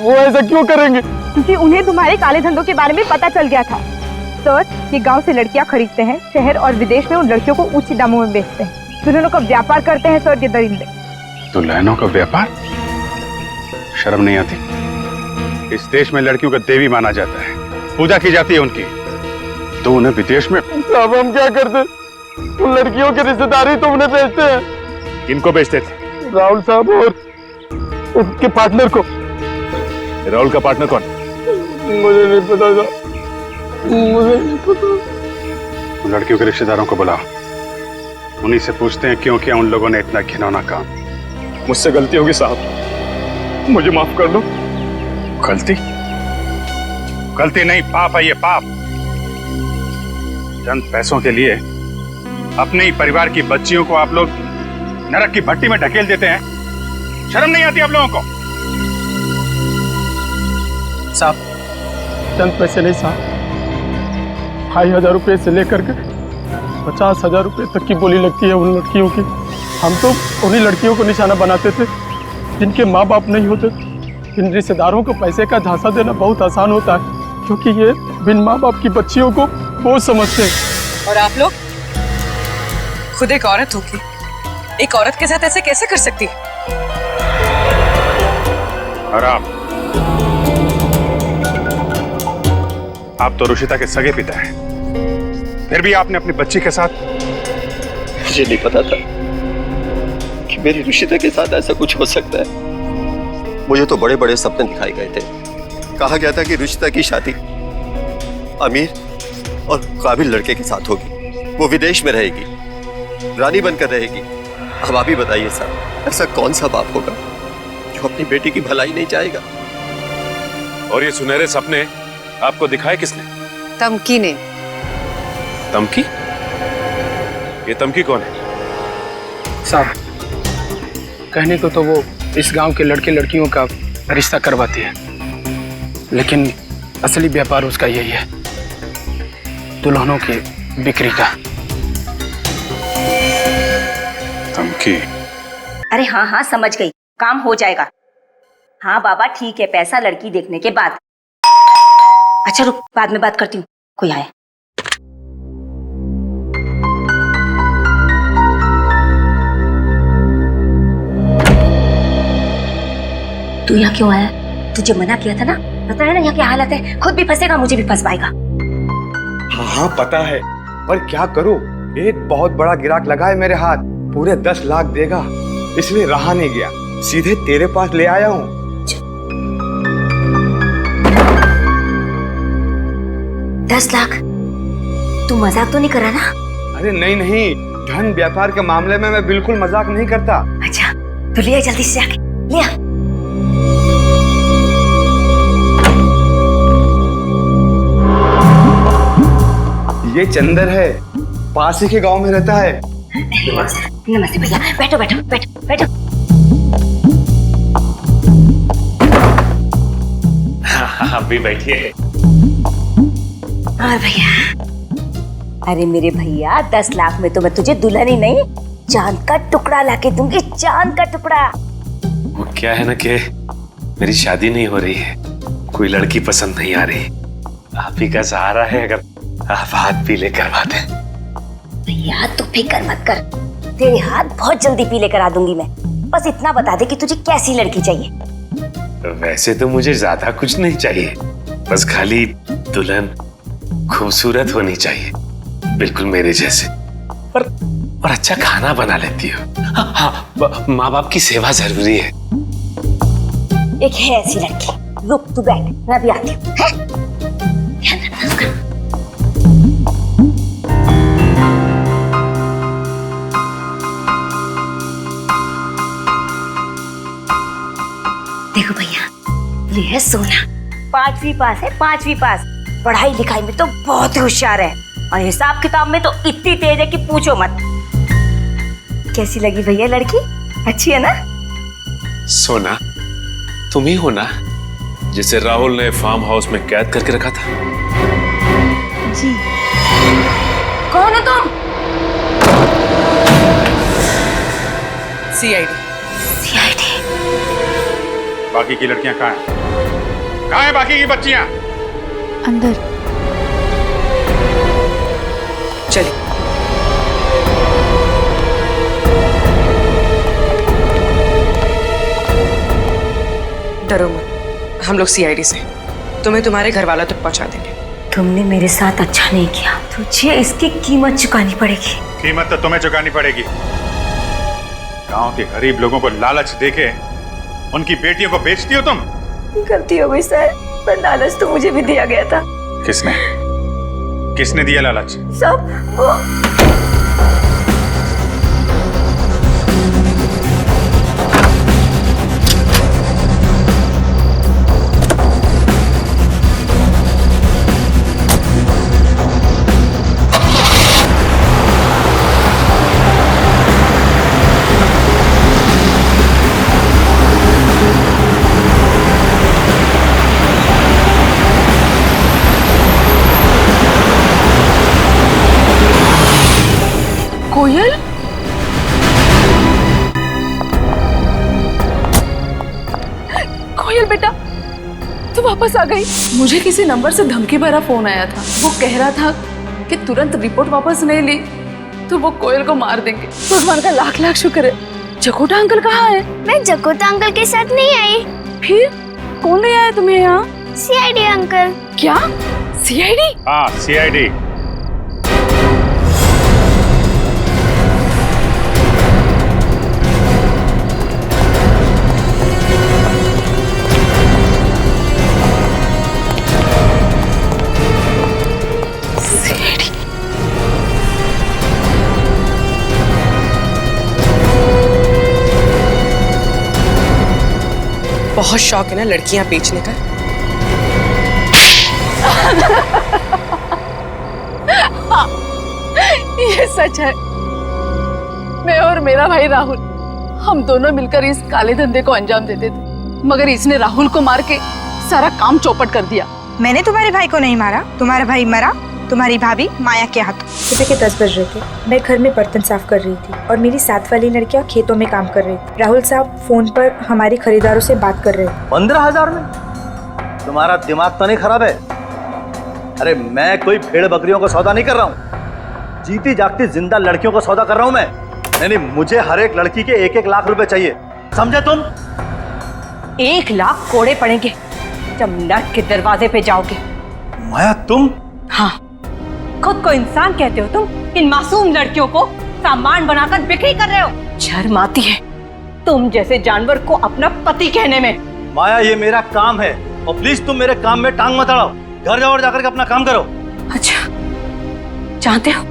वो ऐसा क्यों करेंगे? क्योंकि उन्हें तुम्हारे काले धंधों के बारे में पता चल गया था। सर, ये गांव से लड़कियां खरीदते हैं, शहर और विदेश में उन लड़कियों को उच्च दामों में बेचते हैं। दुल्हनों का व्यापार करते हैं सर, ये दरिंदे। दुल्हनों का व्यापार? शर्म नहीं आती? इस देश में लड़कियों का देवी माना जाता है, पूजा की जाती है उनकी, तो उन्हें विदेश में? अब हम क्या करते? उन लड़कियों की रिश्तेदारी तो उन्हें बेचते हैं। किनको बेचते थे? राहुल साहब और उनके पार्टनर को। राहुल का पार्टनर कौन? मुझे नहीं पता था, मुझे नहीं पता। उन लड़कियों के रिश्तेदारों को बुलाओ, उन्हीं से पूछते हैं क्यों किया उन लोगों ने इतना घिनौना काम। मुझसे गलती होगी साहब, मुझे माफ कर दो। गलती? गलती नहीं, पाप है ये, पाप। चंद पैसों के लिए अपने ही परिवार की बच्चियों को आप लोग नरक की भट्टी में ढकेल देते हैं। शर्म नहीं आती आप लोगों को? साहब, चंद पैसे नहीं साहब, 2,500 रुपए से लेकर के 50,000 रुपए तक की बोली लगती है उन लड़कियों की। हम तो उन्हीं लड़कियों को निशाना बनाते थे जिनके माँ बाप नहीं होते। इन रिश्तेदारों को पैसे का झांसा देना बहुत आसान होता है, क्योंकि ये बिन माँ बाप की बच्चियों को बहुत समझते हैं। और आप लोग खुद एक औरत होगी, एक औरत के साथ ऐसे कैसे कर सकती है? और आप तो रुशिता के सगे पिता हैं, फिर भी आपने अपनी बच्ची के साथ? मुझे नहीं पता था कि मेरी रुशिता के साथ ऐसा कुछ हो सकता है। मुझे तो बड़े बड़े सपने दिखाए गए थे। कहा गया था कि रुशिता की शादी अमीर और काबिल लड़के के साथ होगी, वो विदेश में रहेगी, रानी बनकर रहेगी। अब आप ही बताइए साहब, ऐसा कौन सा बाप होगा जो अपनी बेटी की भलाई नहीं चाहेगा? और ये सुनहरे सपने आपको दिखाए किसने? तमकी ने। तमकी? ये तमकी कौन है? साहब, कहने को तो वो इस गांव के लड़के लड़कियों का रिश्ता करवाती है, लेकिन असली व्यापार उसका यही है, दुल्हनों की बिक्री का। लड़की? अरे हाँ हाँ समझ गई, काम हो जाएगा। हाँ बाबा ठीक है, पैसा लड़की देखने के बाद। अच्छा रुक, बाद में बात करती हूँ, कोई आया। तू यहाँ क्यों आया? तुझे मना किया था ना, पता है ना यहाँ क्या हालत है, खुद भी फंसेगा मुझे भी फंसवाएगा। हाँ हाँ पता है, पर क्या करूं, एक बहुत बड़ा गिराक लगा है मेरे हाथ, पूरे 10 लाख देगा, इसलिए रहा नहीं गया, सीधे तेरे पास ले आया हूँ। 10 लाख? तू मजाक तो नहीं कर रहा ना? अरे नहीं नहीं, धन व्यापार के मामले में मैं बिल्कुल मजाक नहीं करता। अच्छा तो लिया जल्दी से आके, लिया। ये चंदर है, पास ही के गांव में रहता है। नमस्ते भैया, बैठो बैठो बैठो बैठो। आप भी बैठिए। और भैया, अरे मेरे भैया 10 लाख में तो मैं तुझे दुल्हन ही नहीं, चांद का टुकड़ा लाके दूंगी, चांद का टुकड़ा। वो क्या है ना कि मेरी शादी नहीं हो रही है, कोई लड़की पसंद नहीं आ रही, आप ही का सहारा है, अगर आप हाथ पीले करवा दें। भैया तू फिक्र मत कर, तेरे हाथ बहुत जल्दी पीले करा दूंगी मैं, बस इतना बता दे कि तुझे कैसी लड़की चाहिए। वैसे तो मुझे ज्यादा कुछ नहीं चाहिए, बस खाली दुल्हन खूबसूरत होनी चाहिए, बिल्कुल मेरे जैसे, और अच्छा खाना बना लेती हो। हाँ, माँ बाप की सेवा जरूरी है। एक है ऐसी लड़की, रुक तू बैठ, मैं भी आती हूँ। ध्यान रखना उसका। देखो भैया, ये है सोना, 5वीं पास है, 5वीं पास, पढ़ाई लिखाई में तो बहुत ही होशियार है, और हिसाब किताब में तो इतनी तेज है कि पूछो मत। कैसी लगी भैया लड़की? अच्छी है ना? सोना तुम ही हो ना जिसे राहुल ने फार्म हाउस में कैद करके रखा था? जी। कौन हो तुम? सीआईडी। सीआईडी? बाकी की लड़कियां कहाँ हैं? कहाँ हैं बाकी की बच्चियां? अंदर। चलिए। डरो मत, हम लोग सीआईडी से तुम्हें तुम्हारे घर वाला तक पहुंचा देंगे। तुमने मेरे साथ अच्छा नहीं किया, तुझे इसकी कीमत चुकानी पड़ेगी। कीमत तो तुम्हें चुकानी पड़ेगी। गांव के गरीब लोगों को लालच देके उनकी बेटियों को बेचती हो तुम। गलती हो गई सर, पर लालच तो मुझे भी दिया गया था। किसने? किसने दिया लालच? सब वो। कोयल? कोयल बेटा, तू वापस आ गई। मुझे किसी नंबर से धमकी भरा फोन आया था, वो कह रहा था कि तुरंत रिपोर्ट वापस नहीं ली तो वो कोयल को मार देंगे। भगवान का लाख लाख शुक्र है। जकोटा अंकल कहाँ है? मैं जकोटा अंकल के साथ नहीं आई। फिर कौन ले आया तुम्हें यहाँ? CID uncle. क्या? सीआईडी? हाँ सीआईडी। बहुत शौक है ना लड़कियां बेचने का? हाँ, ये सच है। मैं और मेरा भाई राहुल, हम दोनों मिलकर इस काले धंधे को अंजाम देते थे, मगर इसने राहुल को मार के सारा काम चौपट कर दिया। मैंने तुम्हारे भाई को नहीं मारा, तुम्हारा भाई मरा तुम्हारी भाभी माया के हाथों। सुबह के 10 बज रहे थे। मैं घर में बर्तन साफ कर रही थी और मेरी साथ वाली लड़कियां खेतों में काम कर रही थी। राहुल साहब फोन पर हमारी खरीदारों से बात कर रहे थे। 15,000 में? तुम्हारा दिमाग तो नहीं खराब है? अरे मैं कोई भेड़ बकरियों का सौदा नहीं कर रहा हूँ, जीती जागती जिंदा लड़कियों का सौदा कर रहा हूँ मैं। नहीं, मुझे हर एक लड़की के 1-1 लाख रुपए चाहिए, समझे तुम? 1 लाख कोड़े पड़ेंगे जब नट के दरवाजे पे जाओगे। माया तुम? हाँ, खुद को इंसान कहते हो तुम, इन मासूम लड़कियों को सामान बनाकर बिक्री कर रहे हो। शर्म आती है तुम जैसे जानवर को अपना पति कहने में। माया ये मेरा काम है और प्लीज तुम मेरे काम में टांग मत अड़ाओ। घर जाओ और जाकर के अपना काम करो। अच्छा, जानते हो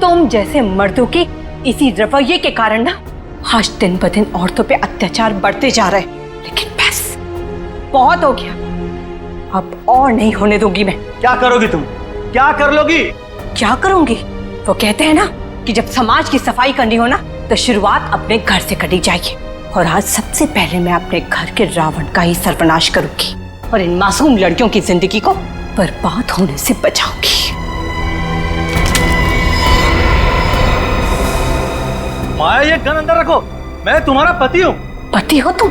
तुम जैसे मर्दों के इसी रवैये के कारण ना आज दिन ब दिन औरतों पे अत्याचार बढ़ते जा रहे हैं। लेकिन बस बहुत हो गया, अब और नहीं होने दूंगी मैं। क्या करोगी तुम? क्या कर लोगी? क्या करूंगी? वो कहते हैं ना कि जब समाज की सफाई करनी हो ना तो शुरुआत अपने घर से करनी चाहिए। और आज सबसे पहले मैं अपने घर के रावण का ही सर्वनाश करूंगी और इन मासूम लड़कियों की जिंदगी को बर्बाद होने से बचाऊंगी। माया ये गन अंदर रखो, मैं तुम्हारा पति हूँ। पति हो तुम?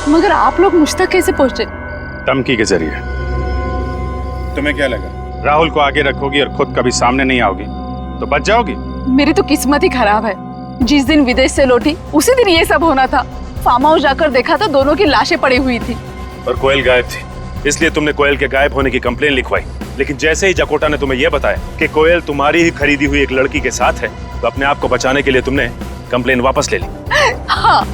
मगर आप लोग मुझ तक कैसे पहुंचे? धमकी के जरिए। तुम्हें क्या लगा राहुल को आगे रखोगी और खुद कभी सामने नहीं आओगी तो बच जाओगी? मेरी तो किस्मत ही खराब है। जिस दिन विदेश से लौटी उसी दिन ये सब होना था। फार्म हाउस जाकर देखा तो दोनों की लाशें पड़ी हुई थी। और कोयल गायब थी, इसलिए तुमने कोयल के गायब होने की कंप्लेन लिखवाई। लेकिन जैसे ही जकोटा ने तुम्हें यह बताया कि कोयल तुम्हारी ही खरीदी हुई एक लड़की के साथ है तो अपने आप को बचाने के लिए तुमने कंप्लेन वापस ले ली। हाँ,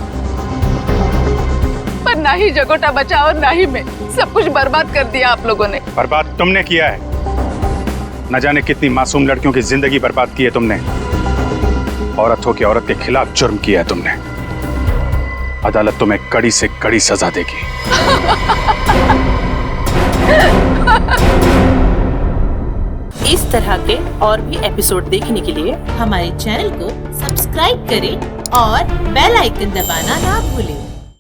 पर ना ही जकोटा बचा और ना ही मैं। सब कुछ बर्बाद कर दिया आप लोगों ने। बर्बाद तुमने किया है। न जाने कितनी मासूम लड़कियों की जिंदगी बर्बाद की है तुमने। औरत हो के औरत के खिलाफ जुर्म किया है तुमने। अदालत तुम्हें कड़ी से कड़ी सजा देगी। इस तरह के और भी एपिसोड देखने के लिए हमारे चैनल को सब्सक्राइब करें और बेल आइकन दबाना ना भूलें।